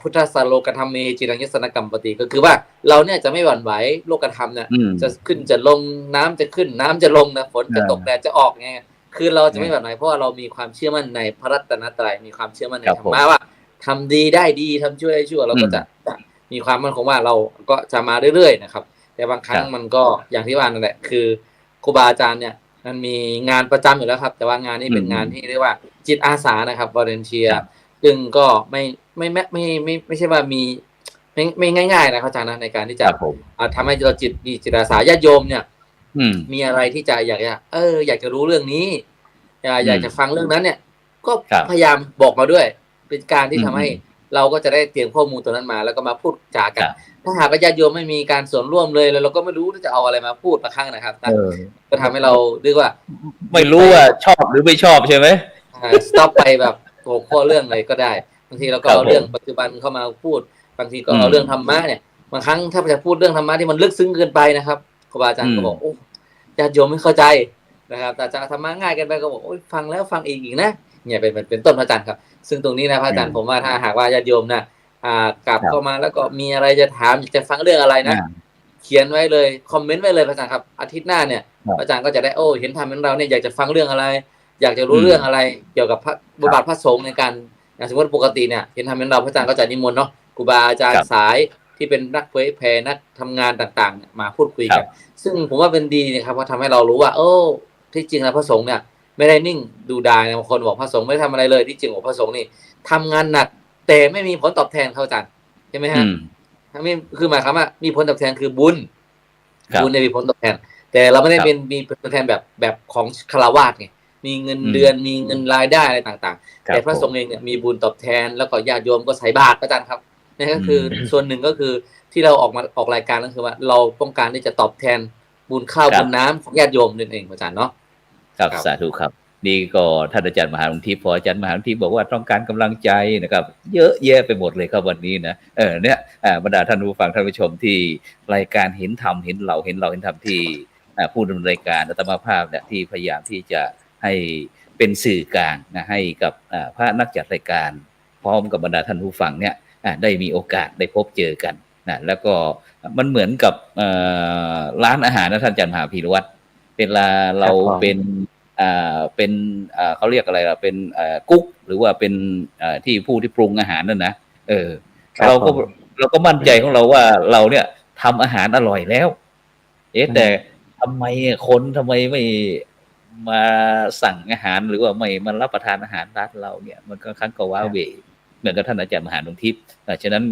พุทธสโลกธรรมเมจิรังยสนกรรมปฏิก็คือว่าเราเนี่ยจะไม่หวั่นไหวโลกธรรมเนี่ยจะขึ้นจะลงน้ำจะขึ้นน้ำจะลงนะฝนจะตกแดดจะออกไงคือเราจะไม่หวั่นไหวเพราะว่าเรามีความเชื่อมั่นในพระรัตนตรัยมีความเชื่อมั่นในธรรมะว่าทำดีได้ดีทำชั่วได้ชั่วเราก็จะมีความมั่นคงว่าเราก็จะมาเรื่อยๆนะครับแต่บางครั้งมันก็อย่างที่ว่านั่นแหละคือครูบาอาจารย์เนี่ยมันมีงานประจำอยู่แล้วครับแต่ว่างานนี้เป็นงานที่เรียกว่าจิตอาสานะครับวอลเนเทียซึ่งก็ไม่ใช่ว่ามีไม่ง่ายๆนะอาจารย์นะในการที่จะทำให้เรามีจิตอาสาญาติโยมเนี่ยมีอะไรที่จะอยากจะรู้เรื่องนี้อยากจะฟังเรื่องนั้นเนี่ยก็พยายามบอกมาด้วยเป็นการที่ทำให้เราก็จะได้เตรียมข้อมูลตัวนั้นมาแล้วก็มาพูดจากันถ้าหากญาติโยมไม่มีการส่วนร่วมเลยแล้วเราก็ไม่รู้จะเอาอะไรมาพูดมาครั้งนะครับก็ทำให้เราเรียกว่าไม่รู้ว่าชอบหรือไม่ชอบใช่ไหมสต็อปไปแบบหัวข้อเรื่องอะไรก็ได้บางทีเราก็เอาเรื่องปัจจุบันเข้ามาพูดบางทีก็เอาเรื่องธรรมะเนี่ยบางครั้งถ้าจะพูดเรื่องธรรมะที่มันลึกซึ้งเกินไปนะครับครูบาอาจารย์ก็บอกโอ้ญาติโยมไม่เข้าใจนะครับแต่จะธรรมะง่ายเกินไปก็บอกโอ้ยฟังแล้วฟังอีกนะเนี่ยเป็นต้นพระอาจารย์ครับซึ่งตรงนี้นะพระอาจารย์ผมว่าถ้าหากว่าญาติโยมนะกลับเข้ามาแล้วก็มีอะไรจะถามจะฟังเรื่องอะไรนะเขียนไว้เลยคอมเมนต์ไว้เลยพระอาจารย์ครับอาทิตย์หน้าเนี่ยพระอาจารย์ก็จะได้เห็นธรรมของเราเนี่ยอยากจะฟังเรื่องอะไรอยากจะรู้เรื่องอะไรเกี่ยวกับบทบาทพระสงฆ์ในการอย่างสมมติปกติเนี่ยเห็นทำเป็นเราพระอาจารย์ก็จะนิมนต์เนาะครูบาอาจารย์สายที่เป็นนักเผยแผ่นักทำงานต่างๆมาพูดคุยกันซึ่งผมว่าเป็นดีนะครับเพราะทำให้เรารู้ว่าที่จริงแล้วพระสงฆ์เนี่ยไม่ได้นิ่งดูดายบางคนบอกพระสงฆ์ไม่ทำอะไรเลยที่จริงพระสงฆ์นี่ทำงานหนักแต่ไม่มีผลตอบแทนเขาอาจารย์ใช่ไหมฮะไม่คือหมายความว่ามีผลตอบแทนคือบุญเนี่ยมีผลตอบแทนแต่เราไม่ได้มีผลตอบแทนแบบของฆราวาสไงมีเงินเดือนมีเงินรายได้อะไรต่างๆแต่พระสงฆ์เองเนี่ยมีบุญตอบแทนแล้วก็ญาติโยมก็ใส่บาตรอาจารย์ครับนี่ก็คือส่วนหนึ่งก็คือที่เราออกรายการก็คือว่าเราต้องการที่จะตอบแทนบุญข้าวบุญน้ำของญาติโยมนั่นเองอาจารย์เนาะครับสาธุครับนี่ก็ท่านอาจารย์มหาหลวงทิพย์พออาจารย์มหาหลวงทิพย์บอกว่าต้องการกำลังใจนะครับเยอะแยะไปหมดเลยครับวันนี้นะเนี่ยบรรดาท่านผู้ฟังท่านผู้ชมที่รายการเห็นธรรมเห็นเราเห็นธรรมที่ผู้ดำเนินรายการอาตมาภาพเนี่ยที่พยายามที่จะให้เป็นสื่อกลางนะให้กับพระนักจัดรายการพร้อมกับบรรดาท่านผู้ฟังเนี่ยได้มีโอกาสได้พบเจอกันนะแล้วก็มันเหมือนกับร้านอาหารนะท่านอาจารย์มหาพีรวัตรเวลาเราเป็นเขาเรียกอะไรล่ะเป็นกุ๊กหรือว่าเป็นที่ผู้ที่ปรุงอาหารนั่นนะเราก็มั่นใจของเราว่าเราเนี่ยทำอาหารอร่อยแล้วแต่ทำไมไม่มาสั่งอาหารหรือว่าไม่มารับประทานอาหารร้านเราเนี่ยมันก็ครั้งก็ว้าเหวเหมือนกับท่านอาจารย์มหาหลวงทิพย์ฉะนั้น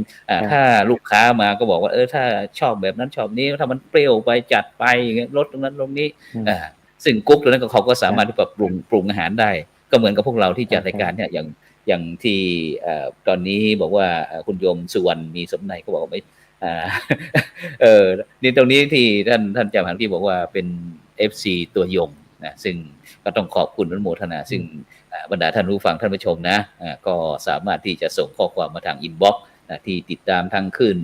ถ้าลูกค้ามาก็บอกว่าถ้าชอบแบบนั้นชอบนี้ถ้ามันเปรี้ยวไปจัดไปลดตรงนั้นตรงนี้ซึ่งกุ๊กตัวนั้นเขาก็สามารถที่จะปรุงอาหารได้ก็เหมือนกับพวกเราที่จัดรายการเนี่ยอย่างที่ตอนนี้บอกว่าคุณโยมสุวรรณมีสมนัยก็บอกว่าไม่นี่ตรงนี้ที่ท่านอาจารย์มหาหลวงทิพย์บอกว่าเป็น FC ตัวยงนะซึ่งก็ต้องขอบคุณอนุโมทนาซึ่งบรรดาท่านผู้ฟังท่านผู้ชมนะก็สามารถที่จะส่งข้อความมาทางอินบ็อกซ์ที่ติดตามทางขึ้น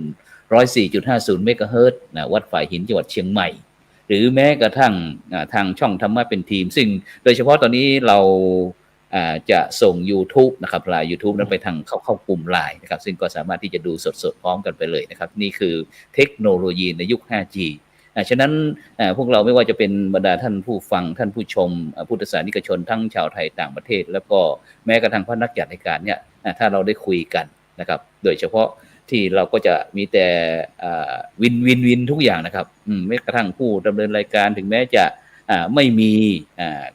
104.50 เมกะเฮิรตซ์วัดฝ่ายหินจังหวัดเชียงใหม่หรือแม้กระทั่งทางช่องธรรมะเป็นทีมซึ่งโดยเฉพาะตอนนี้เราจะส่ง YouTube นะครับไลน์ YouTube นั้นไปทางเข้ากลุ่มไลน์นะครับซึ่งก็สามารถที่จะดูสดๆพร้อมกันไปเลยนะครับนี่คือเทคโนโลยีในยุค 5Gฉะนั้นพวกเราไม่ว่าจะเป็นบรรดาท่านผู้ฟังท่านผู้ชมพุทธศาสนิกชนทั้งชาวไทยต่างประเทศแล้วก็แม้กระทั่งพระนักจัดรายการเนี่ยถ้าเราได้คุยกันนะครับโดยเฉพาะที่เราก็จะมีแต่วินทุกอย่างนะครับแม้กระทั่งผู้ดำเนินรายการถึงแม้จะ ไม่มี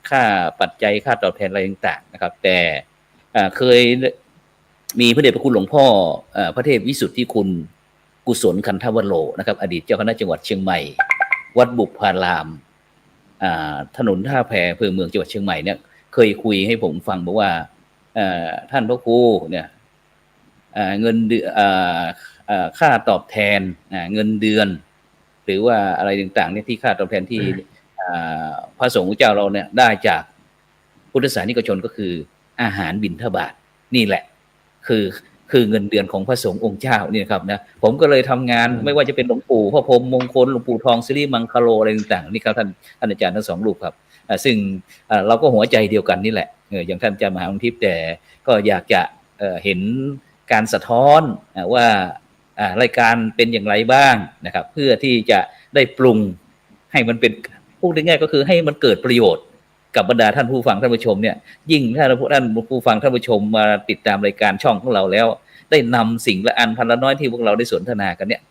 ค่าปัจจัยค่าตอบแทนอะไรต่างๆนะครับแต่เคยมีพระเดชพระคุณหลวงพ่อพระเทพวิสุทธิคุณกุศลคันธวโรนะครับอดีตเจ้าคณะจังหวัดเชียงใหม่วัดบุพารามถนนท่าแพอำเภอเมืองจังหวัดเชียงใหม่เนี่ยเคยคุยให้ผมฟังบอกว่าท่านพระครูเนี่ยเงินเดือนค่าตอบแทนเงินเดือนหรือว่าอะไรต่างๆเนี่ยที่ค่าตอบแทนที่พระสงฆ์เจ้าเราเนี่ยได้จากพุทธศาสนิกชนก็คืออาหารบิณฑบาตนี่แหละคือเงินเดือนของพระสงฆ์องค์เจ้านี่ครับนะผมก็เลยทำงานไม่ว่าจะเป็นหลวงปู่พ่อพรหมมงคลหลวงปู่ทองสิริมังคโลอะไรต่างๆนี่ครับท่านอาจารย์ทั้งสองรูปครับซึ่งเราก็หัวใจเดียวกันนี่แหละอย่างท่านอาจารย์มหาวิทิพย์แต่ก็อยากจะเห็นการสะท้อนว่ารายการเป็นอย่างไรบ้างนะครับเพื่อที่จะได้ปรุงให้มันเป็นพูดง่ายๆก็คือให้มันเกิดประโยชน์กับบรรดาท่านผู้ฟังท่านผู้ชมเนี่ยยิ่งถ้าท่านผู้ฟังท่านผู้ชมมาติดตามรายการช่องของเราแล้วได้นำสิ่งละอันพันละน้อยที่พวกเราได้สนทนากันเนี่ย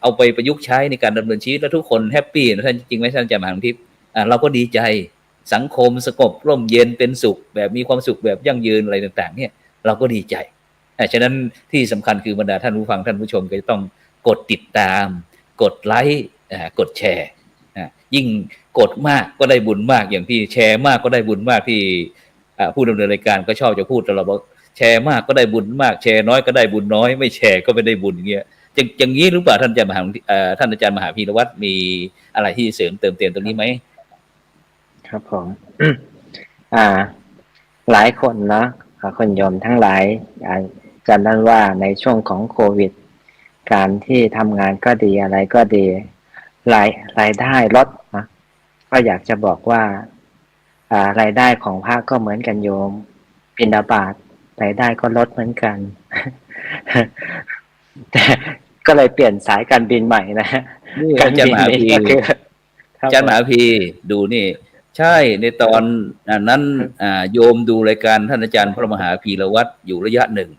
เอาไปประยุกต์ใช้ในการดำเนินชีวิตแล้วทุกคนแฮปปี้นะท่านจริงไหมท่านอาจารย์มหาวิทิพย์เราก็ดีใจสังคมสงบร่มเย็นเป็นสุขแบบมีความสุขแบบยั่งยืนอะไรต่างๆเนี่ยเราก็ดีใจฉะนั้นที่สำคัญคือบรรดาท่านผู้ฟังท่านผู้ชมก็จะต้องกดติดตามกดไลค์กดแชร์ยิ่งกดมากก็ได้บุญมากอย่างที่แชร์มากก็ได้บุญมากที่ผู้ดำเนินรายการก็ชอบจะพูดตลอดว่าแชร์มากก็ได้บุญมากแชร์น้อยก็ได้บุญน้อยไม่แชร์ก็ไม่ได้บุญอย่างเงี้ยอย่างนี้หรือเปล่าท่านอาจารย์มหาพีรวัตรมีอะไรที่เสริมเติมเต็มตรงนี้ไหมครับผมหลายคนเนาะคนโยมทั้งหลายจำได้ว่าในช่วงของโควิดการที่ทำงานก็ดีอะไรก็ดีรายได้ลดนะก็อยากจะบอกว่ารายได้ของพระก็เหมือนกันโยมบิณฑบาตรายได้ก็ลดเหมือนกัน แต่ก็เลยเปลี่ยนสายการบินใหม่นะการบินมหาพีอาจารย์มหาพีดูนี่ใช่ในตอนนั้นโยมดูรายการท่านอาจารย์พระมหาพีรวัตรอยู่ระยะหนึ่ง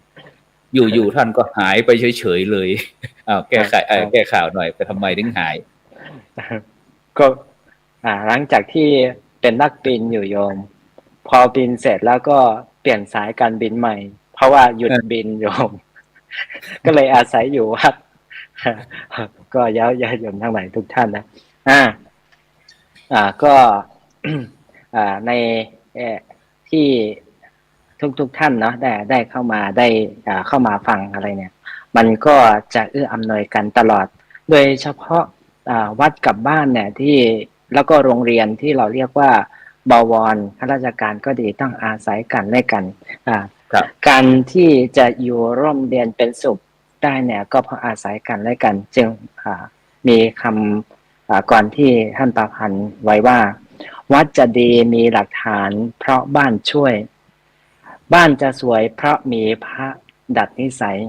อยู่ท่านก็หายไปเฉยๆเลยแก้ข่าวหน่อยไปทำไมถึงหายก็หลังจากที่เป็นนักบินอยู่โยมพอบินเสร็จแล้วก็เปลี่ยนสายการบินใหม่เพราะว่าหยุดบินโยมก็เลยอาศัยอยู่วัดก็ญาติโยมทั้งหลายทุกท่านนะก็ในที่ทุกท่านเนาะได้เข้ามาได้เข้ามาฟังอะไรเนี่ยมันก็จะเอื้ออำนวยกันตลอดโดยเฉพาะวัดกับบ้านเนี่ยที่แล้วก็โรงเรียนที่เราเรียกว่าบวรข้าราชการก็ดีต้องอาศัยกันและกันการที่จะอยู่ร่วมเรียนเป็นสุขได้เนี่ยก็เพราะอาศัยกันและกันจึงมีคำก่อนที่ท่านประพันธ์ไว้ว่าวัดจะดีมีหลักฐานเพราะบ้านช่วยบ้านจะสวยเพราะมีพระดัดนิสัย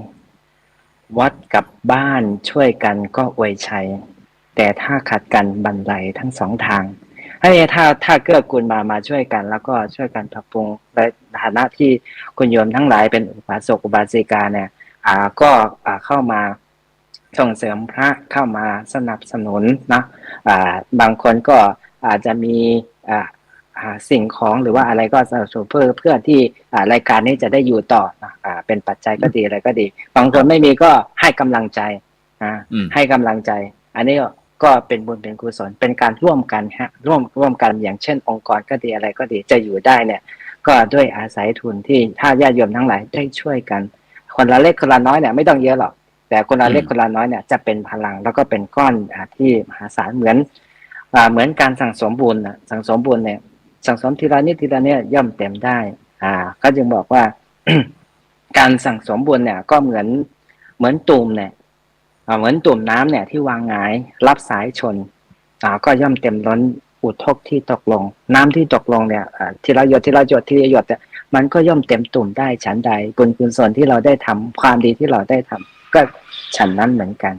วัดกับบ้านช่วยกันก็อวยชัยแต่ถ้าขัดกันบันไดทั้งสองทางถ้าเกื้อกูลมาช่วยกันแล้วก็ช่วยกันปรับปรุงในฐานะที่คุณโยมทั้งหลายเป็นอุบาสกอุบาสิกาเนี่ยก็เข้ามาส่งเสริมพระเข้ามาสนับสนุนนะบางคนก็อาจจะมีสิ่งของหรือว่าอะไรก็สนับสนุนเพื่อที่รายการนี้จะได้อยู่ต่อนะเป็นปัจจัยก็ดีอะไรก็ดีบางคนไม่มีก็ให้กำลังใจให้กำลังใจอันนี้ก็เป็นบุญเป็นกุศลเป็นการร่วมกันร่วมกันอย่างเช่นองค์กรก็ดีอะไรก็ดีจะอยู่ได้เนี่ยก็ด้วยอาศัยทุนที่ถ้าญาติโยมทั้งหลายได้ช่วยกันคนละเล็กคนละน้อยเนี่ยไม่ต้องเยอะหรอกแต่คนละเล็กคนละน้อยเนี่ยจะเป็นพลังแล้วก็เป็นก้อนที่มหาศาลเหมือนการสั่งสมบุญสั่งสมบุญเนี่ยสั่งสมทีละนิดทีละนิดย่อมเต็มได้ก็จึงบอกว่า การสั่งสมบุญเนี่ยก็เหมือนตุ่มเนี่ยเหมือนตุ่มน้ำเนี่ยที่วางหงายรับสายชนก็ย่อมเต็มล้นอุทกที่ตกลงน้ำที่ตกลงเนี่ยทีละหยดเนี่ยมันก็ย่อมเต็มตุ่มได้ฉันใดบุญกุศลที่เราได้ทำความดีที่เราได้ทำก็ฉันนั้นเหมือนกัน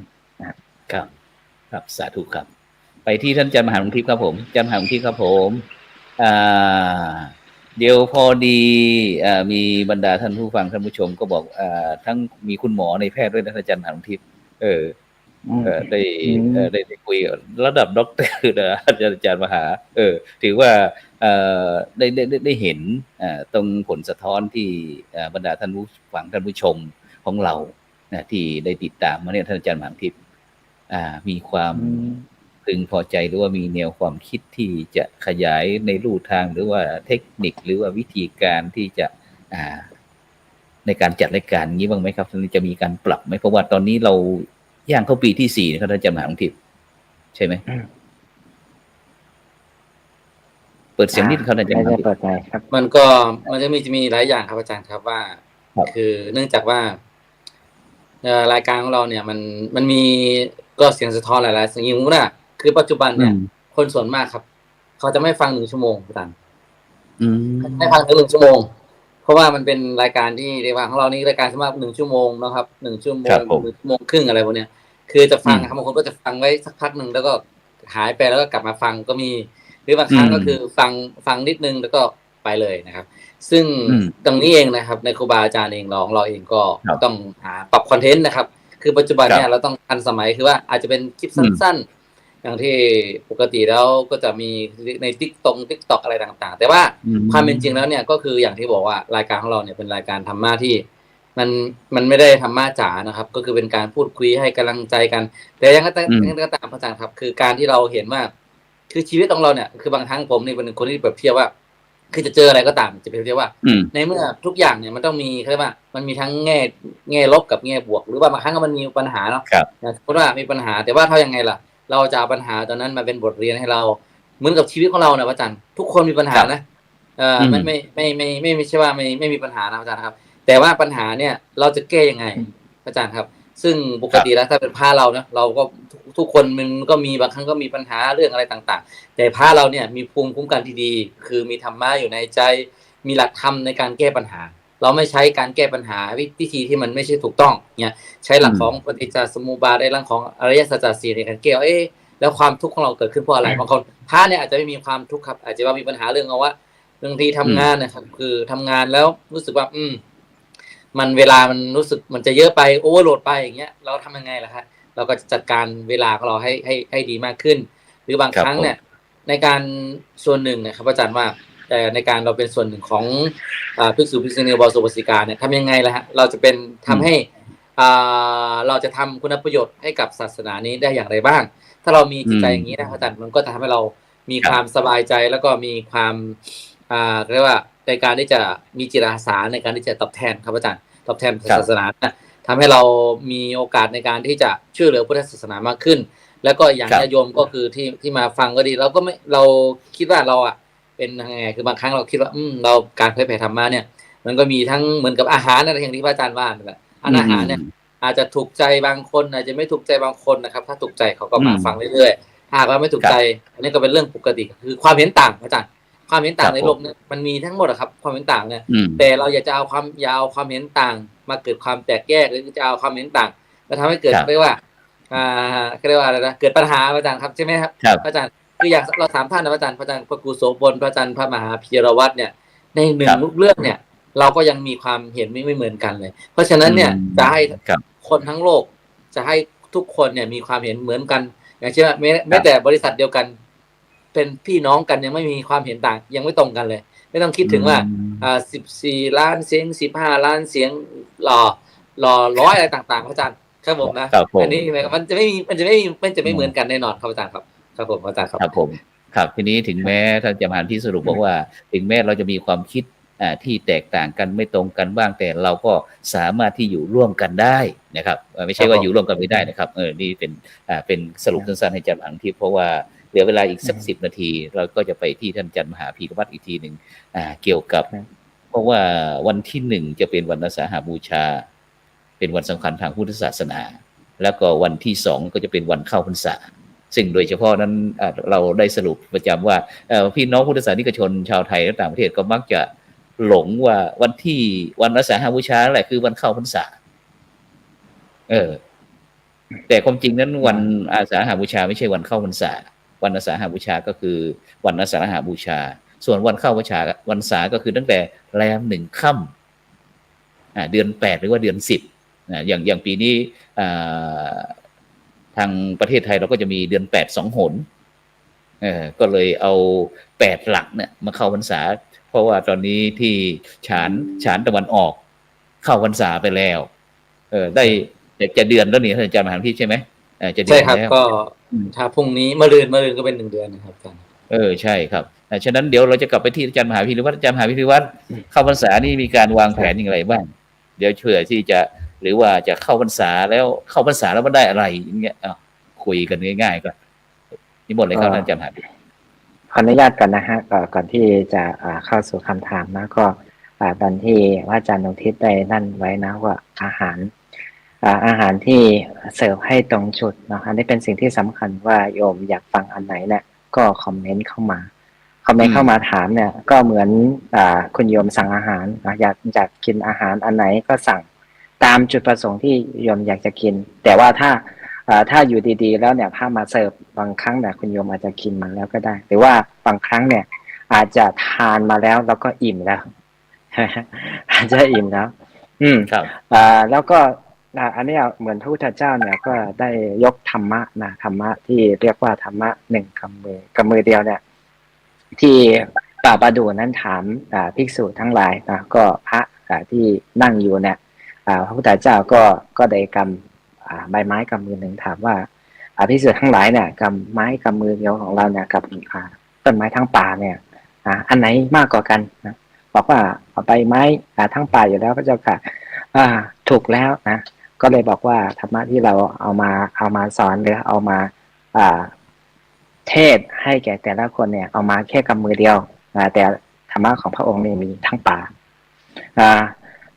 ครับสาธุครับไปที่ท่านอาจารย์มหาวิทิพย์ครับผมอาจารย์มหาวิทิพย์ครับผมเดี๋ยวพอดีมีบรรดาท่านผู้ฟังท่านผู้ชมก็บอกทั้งมีคุณหมอในแพทย์ด้วยนะอาจารย์มหาวิทิพย์ ได้ อืม ได้คุยกับระดับด็อกเตอร์นะอาจารย์มหาถือว่าได้เห็นตรงผลสะท้อนที่บรรดาท่านผู้ฟังท่านผู้ชมของเรานะที่ได้ติดตามมาเนี่ยท่านอาจารย์หมานทิพย์มีความพึงพอใจหรือว่ามีแนวความคิดที่จะขยายในรูทางหรือว่าเทคนิคหรือว่าวิธีการที่จะในการจัดรายการนี้บ้างไหมครับจะมีการปรับไหมเพราะว่าตอนนี้เราย่างเข้าปีที่4นะครับท่านอาจารย์มหาทิพย์ใช่ไหมเปิดเสียงนิดครับอาจารย์มหาทิพย์ เปิดใจครับ มันจะมีหลายอย่างครับอาจารย์ครับว่า คือเนื่องจากว่ารายการของเราเนี่ยมันมีก็เสียงสะท้อนหลายๆเสียงยิงมุกนะคือปัจจุบันเนี่ยคนส่วนมากครับเขาจะไม่ฟัง1 ชั่วโมงอาจารย์ไม่ฟังถึง1 ชั่วโมงเพราะว่ามันเป็นรายการที่เรียกว่าของเรานี่รายการสำหรับ1 ชั่วโมงนะครับ1 ชั่วโมง1 ชั่วโมงครึ่งอะไรพวกเนี้ยคือจะฟังครับบางคนก็จะฟังไว้สักพักหนึ่งแล้วก็หายไปแล้วก็กลับมาฟังก็มีหรือบางครั้งก็คือฟังนิดนึงแล้วก็ไปเลยนะครับซึ่งตรงนี้เองนะครับในครูบาอาจารย์เองเราเองก็ต้องหาปรับคอนเทนต์นะครับคือปัจจุบันเนี่ยเราต้องทันสมัยคือว่าอาจจะเป็นคลิปสั้นๆอย่างที่ปกติแล้วก็จะมีในTikTok อะไรต่างๆแต่ว่าความเป็นจริงแล้วเนี่ยก็คืออย่างที่บอกว่ารายการของเราเนี่ยเป็นรายการธรรมะที่มันไม่ได้ธรรมะจ๋านะครับก็คือเป็นการพูดคุยให้กำลังใจกันแต่ยังก็ตามอาจารย์ครับคือการที่เราเห็นว่าคือชีวิตของเราเนี่ยคือบางครั้งผมนี่เป็นคนที่แบบเทียบว่าคือจะเจออะไรก็ตามจะเปรียบเทียบว่าในเมื่อทุกอย่างเนี่ยมันต้องมีเขาเรียกว่ามันมีทั้งแง่ลบกับแง่บวกหรือว่าบางครั้งมันมีปัญหาเนาะสมมติว่ามีปัญหาแต่ว่าเท่ายังไงล่ะเราจะเอาปัญหาตอนนั้นมาเป็นบทเรียนให้เราเหมือนกับชีวิตของเราเนี่ยอาจารย์ทุกคนมีปัญหานะไม่ใช่ว่าไม่มีปัญหานะอาจารย์ครับแต่ว่าปัญหาเนี่ยเราจะแก้ยังไงอาจารย์ครับซึ่งปกติแล้วถ้าเป็นพระเรานะเราก็ทุกคนมันก็มีบางครั้งก็มีปัญหาเรื่องอะไรต่างๆแต่พระเราเนี่ยมีภูมิคุ้มกันที่ดีคือมีธรรมะอยู่ในใจมีหลักธรรมในการแก้ปัญหาเราไม่ใช้การแก้ปัญหาวิธีที่มันไม่ใช่ถูกต้องเนี่ยใช้หลักของปฏิจจสมุปบาทในหลักของอริยสัจสี่ในการแก้แล้วความทุกข์ของเราเกิดขึ้นเพราะอะไรบางคนพระเนี่ยอาจจะไม่มีความทุกข์ครับอาจจะว่ามีปัญหาเรื่องเอาว่าบางทีทำงานนะครับคือทำงานแล้วรู้สึกว่ามันเวลามันรู้สึกมันจะเยอะไปโอเวอร์โหลดไปอย่างเงี้ยเราทำยังไงล่ะครับเราก็จัดการเวลาของเราให้ดีมากขึ้นหรือบางครั้งเนี่ยในการส่วนหนึ่งนะครับอาจารย์ว่าแต่ในการเราเป็นส่วนหนึ่งของภิกษุภิกษุณีอุบาสกอุบาสิกาเนี่ยทำยังไงล่ะฮะเราจะเป็นทำให้เราจะทำคุณประโยชน์ให้กับศาสนานี้ได้อย่างไรบ้างถ้าเรามีจิตใจอย่างนี้นะอาจารย์มันก็จะทำให้เรามีความสบายใจแล้วก็มีความเรียกว่าในการที่จะมีจิตอาสาในการที่จะตอบแทนครับอาจารย์ตอบแทนศาสนาทำให้เรามีโอกาสในการที่จะช่วยเหลือพุทธศาสนามากขึ้นแล้วก็อย่างญาติโยมก็คือที่มาฟังก็ดีเราก็ไม่เราคิดว่าเราเป็นยังไงคือบางครั้งเราคิดว่าเราการเผยแผ่ธรรมะเนี่ยมันก็มีทั้งเหมือนกับอาหารอะไรอย่างที่พระอาจารย์ว่านั่นแหละอาหารเนี่ยอาจจะถูกใจบางคนอาจจะไม่ถูกใจบางคนนะครับถ้าถูกใจเขาก็มาฟังเรื่อยๆหากว่าไม่ถูกใจอันนี้ก็เป็นเรื่องปกติคือความเห็นต่างอาจารย์ความเห็นต่างในโลกเนี่ยมันมีทั้งหมดครับความเห็นต่างเนี่ยแต่เราอยากจะเอาความเห็นต่างมาเกิดความแตกแยกหรือจะเอาความเห็นต่างมาทำให้เกิดเรียกว่าเรียกว่าอะไรนะเกิดปัญหาอาจารย์ครับใช่ไหมครับอาจารย์คืออย่างเรา3ท่านนะอาจารย์พระครูโสพลพระอาจารย์พระมหาพีรวัตรเนี่ยในหนึ่งเรื่องเนี่ยเราก็ยังมีความเห็นไม่เหมือนกันเลยเพราะฉะนั้นเนี่ยจะให้คนทั้งโลกจะให้ทุกคนเนี่ยมีความเห็นเหมือนกันอย่างเช่นแม้แต่บริษัทเดียวกันเป็นพี่น้องกันยังไม่มีความเห็นต่างยังไม่ตรงกันเลยไม่ต้องคิดถึงว่า14 ล้านเสียง15 ล้านเสียงรอ100อะไรต่างๆอาจารย์ครับผมนะอันนี้มันจะไม่เหมือนกันแน่นอนครับอาจารย์ครับผมอาจารย์ครับผมครับทีนี้ถึงแม้ท่านจะมาที่สรุปบอกว่าถึงแม้เราจะมีความคิดที่แตกต่างกันไม่ตรงกันบ้างแต่เราก็สามารถที่อยู่ร่วมกันได้นะครับไม่ใช่ว่าอยู่ร่วมกันไม่ได้นะครับนี่เป็นสรุปสั้นๆให้อาจารย์อังทิพย์เพราะว่าเหลือเวลาอีกสัก10 นาทีเราก็จะไปที่ท่านอาจารย์มหาพีรวัตรอีกทีหนึ่งเกี่ยวกับเพราะว่าวันที่1จะเป็นวันอาสาฬหบูชาเป็นวันสำคัญทางพุทธศาสนาแล้วก็วันที่2ก็จะเป็นวันเข้าพรรษาซึ่งโดยเฉพาะนั้นเราได้สรุปประจำว่าพี่น้องพุทธศาสนิกชนชาวไทยและต่างประเทศก็มักจะหลงว่าวันอาสาฬหบูชาแหละคือวันเข้าพรรษาแต่ความจริงนั้นวันอาสาฬหบูชาไม่ใช่วันเข้าพรรษาวันอาสาฬหบูชาก็คือวันอาสาฬหบูชาส่วนวันเข้าพรรษาวันษาก็คือตั้งแต่แรม1 ค่ำเดือน8หรือว่าเดือน10อย่างปีนี้ ทางประเทศไทยเราก็จะมีเดือน8 2 หนก็เลยเอา8 หลักเนี่ยมาเข้าพรรษาเพราะว่าตอนนี้ที่ฉานตะวันออกเข้าพรรษาไปแล้วได้จะเดือนแล้วนี่ท่านอาจารย์มหาพี่ใช่ไหมจะเดือน ใช่ครับ แล้ว ก็ถ้าพรุ่งนี้มะรืนก็เป็น1 เดือนนะครับอาจารย์ใช่ครับฉะนั้นเดี๋ยวเราจะกลับไปที่อาจารย์มหาพิริวัฒน์อาจารย์มหาพิริวัฒน์เข้าพรรษานี่มีการวางแผนอย่างไรบ้างเดี๋ยวเผื่อที่จะหรือว่าจะเข้าพรรษาแล้วมันได้อะไรอย่างเงี้ยคุยกันง่ายๆก่อนนี่หมดเลยครับอาจารย์มหาพิริวัฒน์ขออนุญาตก่อนนะฮะก่อนที่จะเข้าสู่คำถามนะก็ตอนที่ว่าอาจารย์ดวงทิพย์ได้นั่นไว้นะว่าอาหารที่เสิร์ฟให้ตรงจุดนะอันนี้เป็นสิ่งที่สำคัญว่าโยมอยากฟังอันไหนเนี่ยก็คอมเมนต์เข้ามาถามเนี่ยก็เหมือนคุณโยมสั่งอาหารอยากกินอาหารอันไหนก็สั่งตามจุดประสงค์ที่โยมอยากจะกินแต่ว่าถ้าอยู่ดีๆแล้วเนี่ยพามาเสิร์ฟบางครั้งเนี่ยคุณโยมอาจจะกินมาแล้วก็ได้หรือว่าบางครั้งเนี่ยอาจจะทานมาแล้วก็อิ่มแล้วอาจจะอิ่มแล้วครับแล้วก็อันนี้เหมือนพระพุทธเจ้าเนี่ยก็ได้ยกธรรมะที่เรียกว่าธรรมะ1 กำมือเดียวเนี่ยที่ป่าประดูนั้นถามภิกษุทั้งหลายนะก็พระที่นั่งอยู่เนี่ยพระพุทธเจ้าก็ได้กำใบไม้กำมือหนึ่งถามว่าภิกษุทั้งหลายเนี่ยกำไม้กำมือเดียวของเราเนี่ยกับต้นไม้ทั้งป่าเนี่ยอันไหนมากกว่ากันนะบอกว่าใบไม้ทั้งป่าอยู่แล้วพระเจ้าค่ะถูกแล้วนะก็เลยบอกว่าธรรมะที่เราเอามาสอนหรือเอามาเทศให้แก่แต่ละคนเนี่ยเอามาแค่กำมือเดียวแต่ธรรมะของพระองค์นี่มีทั้งป่า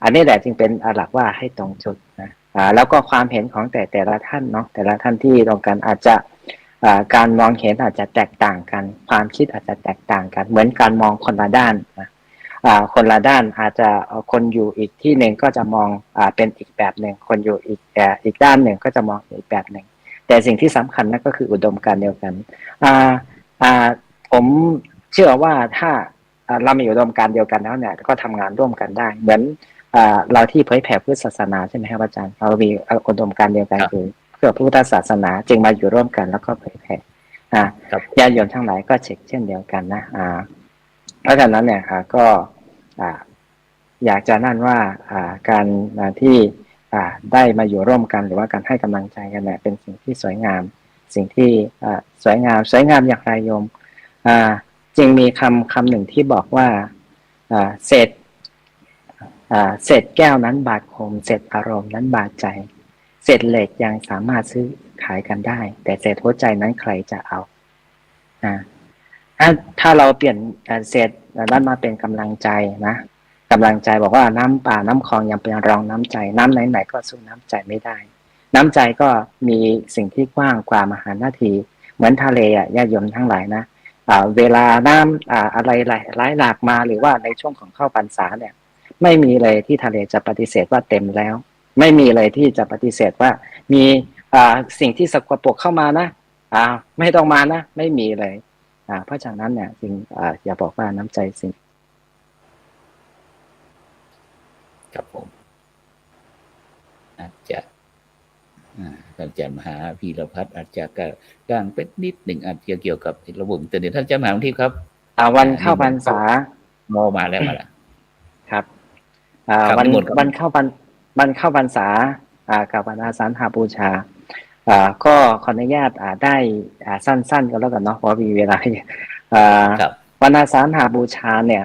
อันนี้แหละจึงเป็นหลักว่าให้ตรงจุดนะแล้วก็ความเห็นของแต่ละท่านเนาะแต่ละท่านที่ตรงกันอาจจะการมองเห็นอาจจะแตกต่างกันความคิดอาจจะแตกต่างกันเหมือนการมองคนละด้านนะคนละด้านอาจจะคนอยู่อีกที่หนึ่งก็จะมองเป็นอีกแบบหนึ่งคนอยู่อีกด้านหนึ่งก็จะมองอีกแบบหนึ่งแต่สิ่งที่สำคัญนั่นก็คืออุดมการณ์เดียวกันผมเชื่อว่าถ้าเรามีอุดมการณ์เดียวกันแล้วเนี่ยก็ทำงานร่วมกันได้เหมือนเราที่เผยแผ่พุทธศาสนาใช่ไหมครับอาจารย์เรามีอุดมการณ์เดียวกันคือเพื่อพุทธศาสนาจึงมาอยู่ร่วมกันแล้วก็เผยแผ่ญาติโยมทั้งหลายก็เช่นเดียวกันนะเพราะฉะนั้นเนี่ยก็อยากจะนั่นว่าการที่ได้มาอยู่ร่วมกันหรือว่าการให้กำลังใจกันเนี่ยเป็นสิ่งที่สวยงามสิ่งที่สวยงามอย่างไรโยมจึงมีคำหนึ่งที่บอกว่าเศษแก้วนั้นบาดคมเศษอารมณ์นั้นบาดใจเศษเหล็กยังสามารถซื้อขายกันได้แต่เศษหัวใจนั้นใครจะเอาถ้าเราเปลี่ยนเศษนั้นมาเป็นกำลังใจนะกำลังใจบอกว่าน้ำป่าน้ำคลองยังเป็นรองน้ำใจน้ำไหนๆก็สู้น้ำใจไม่ได้น้ำใจก็มีสิ่งที่กว้างกว่ามหานาทีเหมือนทะเลญาติโยมทั้งหลายนะเวลาน้ำอะไรไหลหลากมาหรือว่าในช่วงของเข้าพรรษาเนี่ยไม่มีเลยที่ทะเลจะปฏิเสธว่าเต็มแล้วไม่มีเลยที่จะปฏิเสธว่ามีสิ่งที่สกปรกเข้ามานะไม่ต้องมานะไม่มีเลยเพราะฉะนั้นเนี่ยจริงอย่าบอกว่าน้ำใจสิ่งครับผมอาจจะท่านอาจารย์มหาพีรพัฒน์อาจจะกลางเป็นนิดหนึ่งอาจจะเกี่ยวกับระบบอินเทอร์เน็ตท่านอาจารย์มหาที่ครับวันเข้าพรรษามาแล้วครับวันเข้าพรรษากับวันอาสาฬหบูชาก็ขออนุญาตได้สั้นๆก็แล้วกันเนาะเพราะมีเวลาวันอาสาฬหบูชาเนี่ย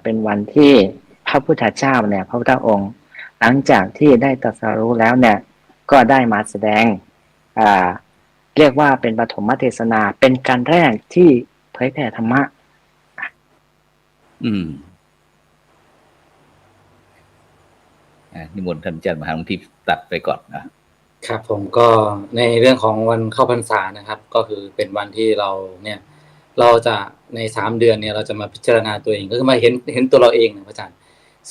เป็นวันที่พระพุทธเจ้าเนี่ยพระพุทธองค์หลังจากที่ได้ตรัสรู้แล้วเนี่ยก็ได้มาแสดงเรียกว่าเป็นปฐมเทศนาเป็นการแรกที่เผยแผ่ธรรมะนิมนต์ท่านอาจารย์มหาที่ตัดไปก่อนนะครับผมก็ในเรื่องของวันเข้าพรรษานะครับก็คือเป็นวันที่เราจะใน3 เดือนเนี่ยเราจะมาพิจารณาตัวเองก็คือมาเห็นตัวเราเองนะอาจารย์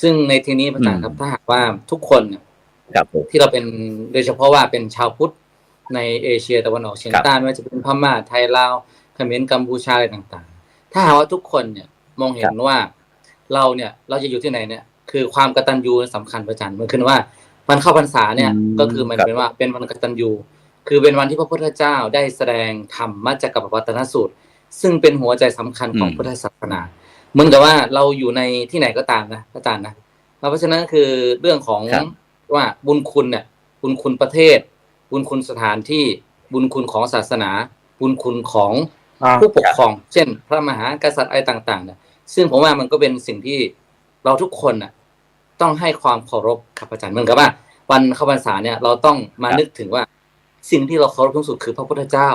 ซึ่งในที่นี้อาจารย์ครับถ้าหากว่าทุกคนเนี่ยที่เราเป็นโดยเฉพาะว่าเป็นชาวพุทธในเอเชียตะวันออกเฉียงใต้ไม่ว่าจะเป็นพม่าไทยลาวเขมรกัมพูชาอะไรต่างๆถ้าหากว่าทุกคนเนี่ยมองเห็นว่าเราจะอยู่ที่ไหนเนี่ยคือความกตัญญูสำคัญอาจารย์มันคือว่าวันเข้าพรรษาเนี่ยก็คือมันเป็นว่าเป็นวันกตัญญู คือเป็นวันที่พระพุทธเจ้าได้แสดงธรรมจักรวัตนสูตรซึ่งเป็นหัวใจสำคัญของพุทธศาสนาเหมือนกับว่าเราอยู่ในที่ไหนก็ตามนะอาจารย์นะเพราะฉะนั้นคือเรื่องของว่าบุญคุณเนี่ยบุญคุณประเทศบุญคุณสถานที่บุญคุณของศาสนาบุญคุณของผู้ปกครองเช่นพระมหากษัตริย์อะไรต่างๆเนี่ยซึ่งผมว่ามันก็เป็นสิ่งที่เราทุกคนน่ะต้องให้ความเคารพครับอาจารย์เหมือนกับว่าวันเข้าพรรษาเนี่ยเราต้องมานึกถึงว่าสิ่งที่เราเคารพที่สุดคือพระพุทธเจ้า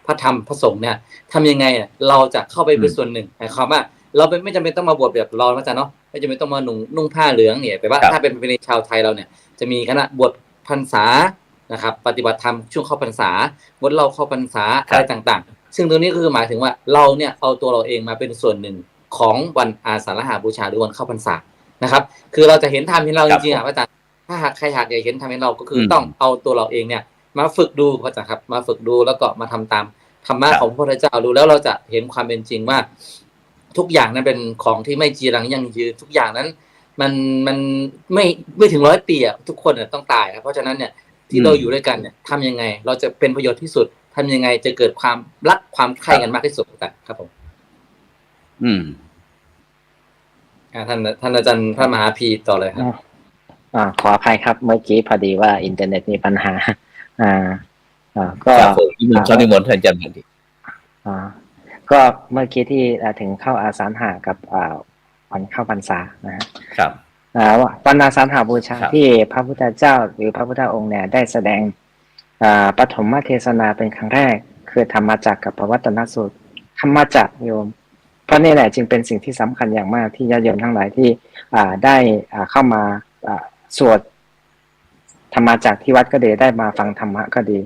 พระธรรมพระสงฆ์เนี่ยทำยังไงเราจะเข้าไปเป็นส่วนหนึ่งหมายความว่าเราไม่จำเป็นต้องมาบวชแบบเราอาจารย์เนาะไม่จำเป็นต้องมานุ่งผ้าเหลืองเนี่ยแต่ว่าถ้าเป็นในชาวไทยเราเนี่ยจะมีคณะบวชพรรษานะครับปฏิบัติธรรมช่วงเข้าพรรษางดเหล้าเข้าพรรษาอะไรต่างๆซึ่งตรงนี้คือหมายถึงว่าเราเนี่ยเอาตัวเราเองมาเป็นส่วนหนึ่งของวันอาสาฬหบูชาหรือวันเข้าพรรษานะครับคือเราจะเห็นธรรมเห็นเราจริงๆอาจารย์ถ้าหากใครอยากเห็นธรรมเห็นเราก็คือต้องเอาตัวเราเองเนี่ยมาฝึกดูอาจารย์ครับมาฝึกดูแล้วก็มาทำตามธรรมะของพระพุทธเจ้าดูแล้วเราจะเห็นความเป็นจริงว่าทุกอย่างนั้นเป็นของที่ไม่จีรังยั่งยืนทุกอย่างนั้นมันไม่ถึง100 ปีอ่ะทุกคนต้องตายครับเพราะฉะนั้นเนี่ยที่เราอยู่ด้วยกันเนี่ยทำยังไงเราจะเป็นประโยชน์ที่สุดทำยังไงจะเกิดความรักความใคร่กันมากที่สุดครับผมท่านอาจารย์พระมหาพีต่อเลยครับขออภัยครับเมื่อกี้พอดีว่าอินเทอร์เน็ตมีปัญหาก็นิมนต์ท่านอาจารย์ดีก็เมื่อกี้ที่ถึงเข้าอาสาฬหะกับวันเข้าพรรษานะครับวันอาสาฬหบูชาที่พระพุทธเจ้าหรือพระพุทธองค์เนี่ยได้แสดงปฐมเทศนาเป็นครั้งแรกคือธรรมจักรกับปวัตตนสูตรธรรมจักรโยมเพราะนี่แหละจึงเป็นสิ่งที่สำคัญอย่างมากที่ญาติโยมทั้งหลายที่ได้เข้ามาสวดธรรมจักรที่วัดก็ดีได้มาฟังธรรมะก็ดี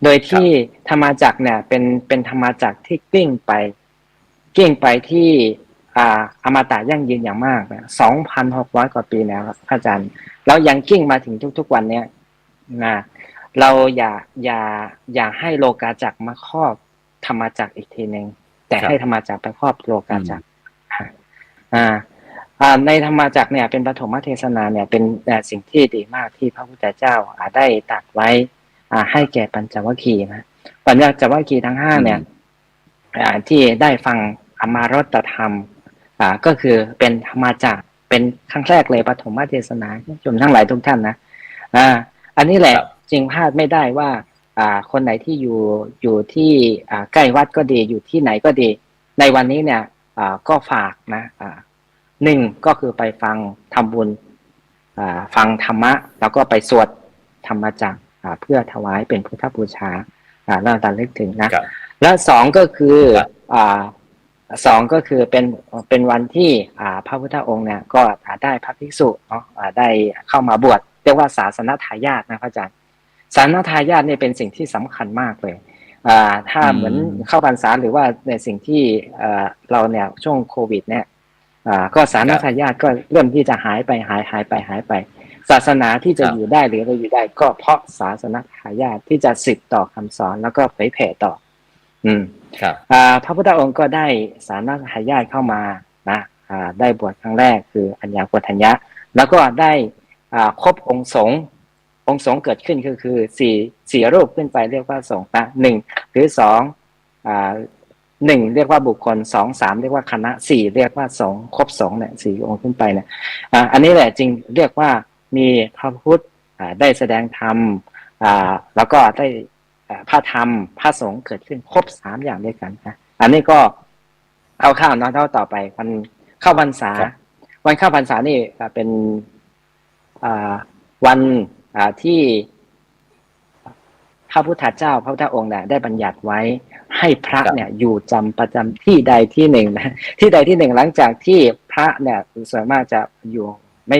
โดยที่ธรรมจักรเนี่ยเป็นธรรมจักรที่กลิ้งไปที่อมตะยั่งยืนอย่างมากนะ2,600 กว่าปีแล้วครับอาจารย์แล้วยังกิ้งมาถึงทุกๆวันเนี้ยนะเราอย่าให้โลกาจักรมาครอบธรรมจักรอีกทีนึงแต่ให้ธรรมจักรไปครอบโลกาจักรในธรรมจักรเนี่ยเป็นปฐมเทศนาเนี่ยเป็นสิ่งที่ดีมากที่พระพุทธเจ้าได้ตรัสไว้ให้แก่ปัญจวัคคีย์นะปัญจวัคคีย์ทั้ง5เนี่ยที่ได้ฟังอมารตธรรมก็คือเป็นธรรมจักรเป็นครั้งแรกเลยปฐมเทศนาชมทั้งหลายทุกท่านนะอันนี้แหละจริงพลาดไม่ได้ว่าคนไหนที่อยู่ที่ใกล้วัดก็ดีอยู่ที่ไหนก็ดีในวันนี้เนี่ยก็ฝากนะ1ก็คือไปฟังทำบุญฟังธรรมะแล้วก็ไปสวดธรรมจักรเพื่อถวายเป็นพุทธบูชาแล้วระลึกถึงนะและ2ก็คือเป็นวันที่พระพุทธองค์เนี่ยก็ได้พระภิกษุเนาะได้เข้ามาบวชเรียกว่าศาสนทายาทนะพระอาจารย์ศาสนทายาทเนี่ยเป็นสิ่งที่สำคัญมากเลยถ้าเหมือนเข้าพรรษาหรือว่าในสิ่งที่เราเนี่ยช่วงโควิดเนี่ยก็ศาสนทายาทก็เริ่มที่จะหายไปศาสนาที่จะอยู่ได้หรือเราอยู่ได้ก็เพราะศาสนทายาทที่จะสืบต่อคำสอนแล้วก็เผยแผ่ต่อพระพุทธองค์ก็ได้ศาสนทายาทเข้ามานะได้บวชครั้งแรกคืออัญญาโกฏัญญะแล้วก็ได้ครบองค์สงฆ์เกิดขึ้นก็คือสี่รูปขึ้นไปเรียกว่าสงฆ์นะ1หรือ2 1เรียกว่าบุคคล2 3เรียกว่าคณะ4เรียกว่าสงฆ์ครบสงฆ์เนี่ย4องค์ขึ้นไปเนี่ยอันนี้แหละจึงเรียกว่ามีพระพุทธได้แสดงธรรมแล้วก็ได้พระธรรมพระสงฆ์เกิดขึ้นครบ3อย่างด้วยกันนะอันนี้ก็เอาข้าวน้อยเท่าต่อไปวันเข้าพรรษานี่เป็นวันที่พระพุทธเจ้าพระพุทธองค์เนี่ยได้บัญญัติไว้ให้พระเนี่ยอยู่ประจำที่ใดที่หนึ่งนะที่ใดที่หนึ่งหลังจากที่พระเนี่ยส่วนมากจะอยู่ไ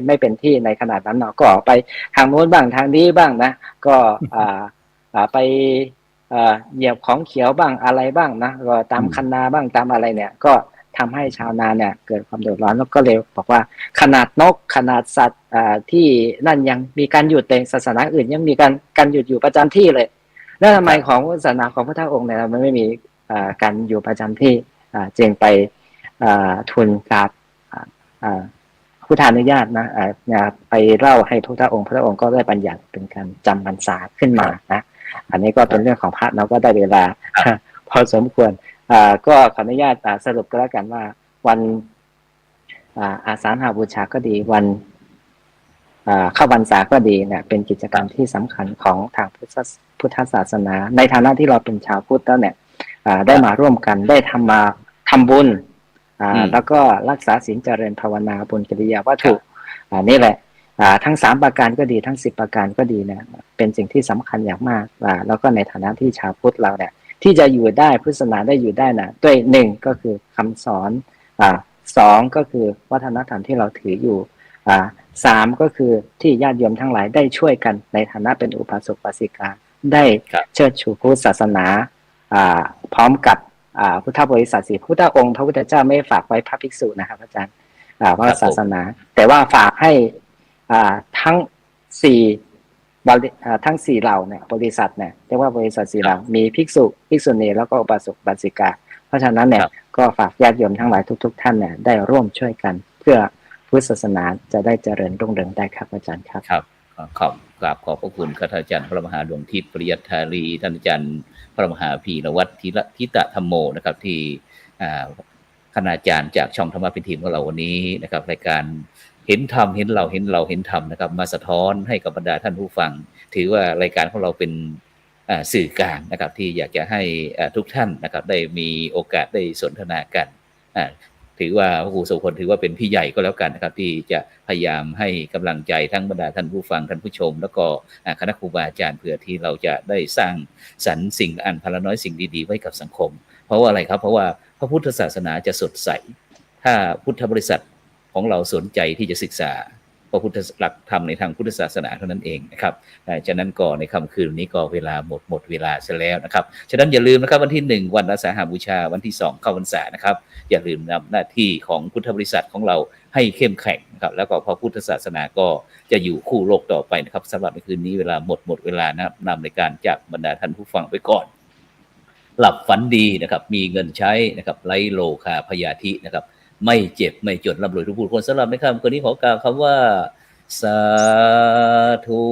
ม่เป็นที่ในขนาดนั้นเนาะก็ไปทางโน้นบ้างทางนี้บ้างนะก็ไปเหยียบของเขียวบ้างอะไรบ้างนะก็ตามคันนาบ้างตามอะไรเนี่ยก็ทำให้ชาวนาเนี่ยเกิดความเดือดร้อนแล้วก็เลยบอกว่าขนาดนกขนาดสัตว์ที่นั่นยังมีการหยุดแต่ศาสนาอื่นยังมีการหยุดอยู่ประจำที่เลยแล้วทำไมของศาสนาของพระเจ้าองค์เนี่ยมันไม่มีการอยู่ประจำที่จึงไปทูลกราบ พุทธานุญาตนะไปเล่าให้พระองค์ก็ได้บัญญัติเป็นการจำพรรษาขึ้นมานะอันนี้ก็เป็นเรื่องของพระเราก็ได้เวลา พอสมควรก็ขออนุญาตสรุปก็แล้วกันว่าวันอาสาฬหบูชาก็ดีวันเข้าพรรษาก็ดีเนี่ยเป็นกิจกรรมที่สำคัญของทางพุทธศาสนาในฐานะที่เราเป็นชาวพุทธแล้วเนี่ยได้มาร่วมกันได้ทำบุญแล้วก็รักษาศีลเจริญภาวนาบุญกิริยาวัตถุนี่แหละทั้ง3ประการก็ดีทั้ง10ประการก็ดีเนี่ยเป็นสิ่งที่สำคัญอย่างมากแล้วก็ในฐานะที่ชาวพุทธเราเนี่ยที่จะอยู่ได้พุทธศาสนาได้อยู่ได้นะด้วย1ก็คือคำสอน2ก็คือวัฒนธรรมที่เราถืออยู่3ก็คือที่ญาติโยมทั้งหลายได้ช่วยกันในฐานะเป็นอุบาสกอุบาสิกาได้เชิดชูพุทธศาสนาพร้อมกับพุทธบริษัท4พุทธองค์พระพุทธเจ้าไม่ฝากไว้พระภิกษุนะครับอาจารย์ว่าศาสนาแต่ว่าฝากให้ทั้ง4เหล่าเนี่ยบริษัทเนี่ยเรียกว่าบริษัท4เหล่ามีภิกษุภิกษุณีแล้วก็อุบาสกอุบาสิกาเพราะฉะนั้นเนี่ยก็ฝากญาติโยมทั้งหลายทุกท่านเนี่ยได้ร่วมช่วยกันเพื่อพุทธศาสนาจะได้เจริญรุ่งเรืองได้ครับอาจารย์ครับครับขอบพระคุณท่านอาจารย์พระมหาดวงทิพย์ปริยัติธารีท่านอาจารย์พระมหาพีรวัตรทิตธรรมโมนะครับที่คณาจารย์จากช่องธรรมะเป็นทีมของเราวันนี้นะครับรายการเห็นธรรมเห็นเราเห็นธรรมนะครับมาสะท้อนให้กับบรรดาท่านผู้ฟังถือว่ารายการของเราเป็นสื่อกลางนะครับที่อยากจะให้ทุกท่านนะครับได้มีโอกาสได้สนทนากันถือว่าพระครูโสพลถือว่าเป็นพี่ใหญ่ก็แล้วกันนะครับที่จะพยายามให้กำลังใจทั้งบรรดาท่านผู้ฟังท่านผู้ชมแล้วก็คณะครูบาอาจารย์เพื่อที่เราจะได้สร้างสรรค์สิ่งอันพลน้อยสิ่งดีๆไว้กับสังคมเพราะว่าอะไรครับเพราะว่าพระพุทธศาสนาจะสดใสถ้าพุทธบริษัทของเราสนใจที่จะศึกษาพระพุทธหลักธรรมในทางพุทธศาสนาเท่านั้นเองนะครับฉะนั้นก็ในค่ำคืนนี้ก็เวลาหมดเวลาซะแล้วนะครับฉะนั้นอย่าลืมนะครับวันที่1วันอาสาฬหบูชาวันที่2เข้าพรรษานะครับอย่าลืมนำหน้าที่ของพุทธบริษัทของเราให้เข้มแข็งนะครับแล้วก็พระพุทธศาสนาก็จะอยู่คู่โลกต่อไปนะครับสำหรับในคืนนี้เวลาหมดเวลานะครับนำในการจากบรรดาท่านผู้ฟังไปก่อนหลับฝันดีนะครับมีเงินใช้นะครับไร้โลคาพยาธินะครับไม่เจ็บไม่จนร่ำรวยทุกผู้คนสำหรับในค่ำคืนนี้ขอกล่าวคำว่าสาธุ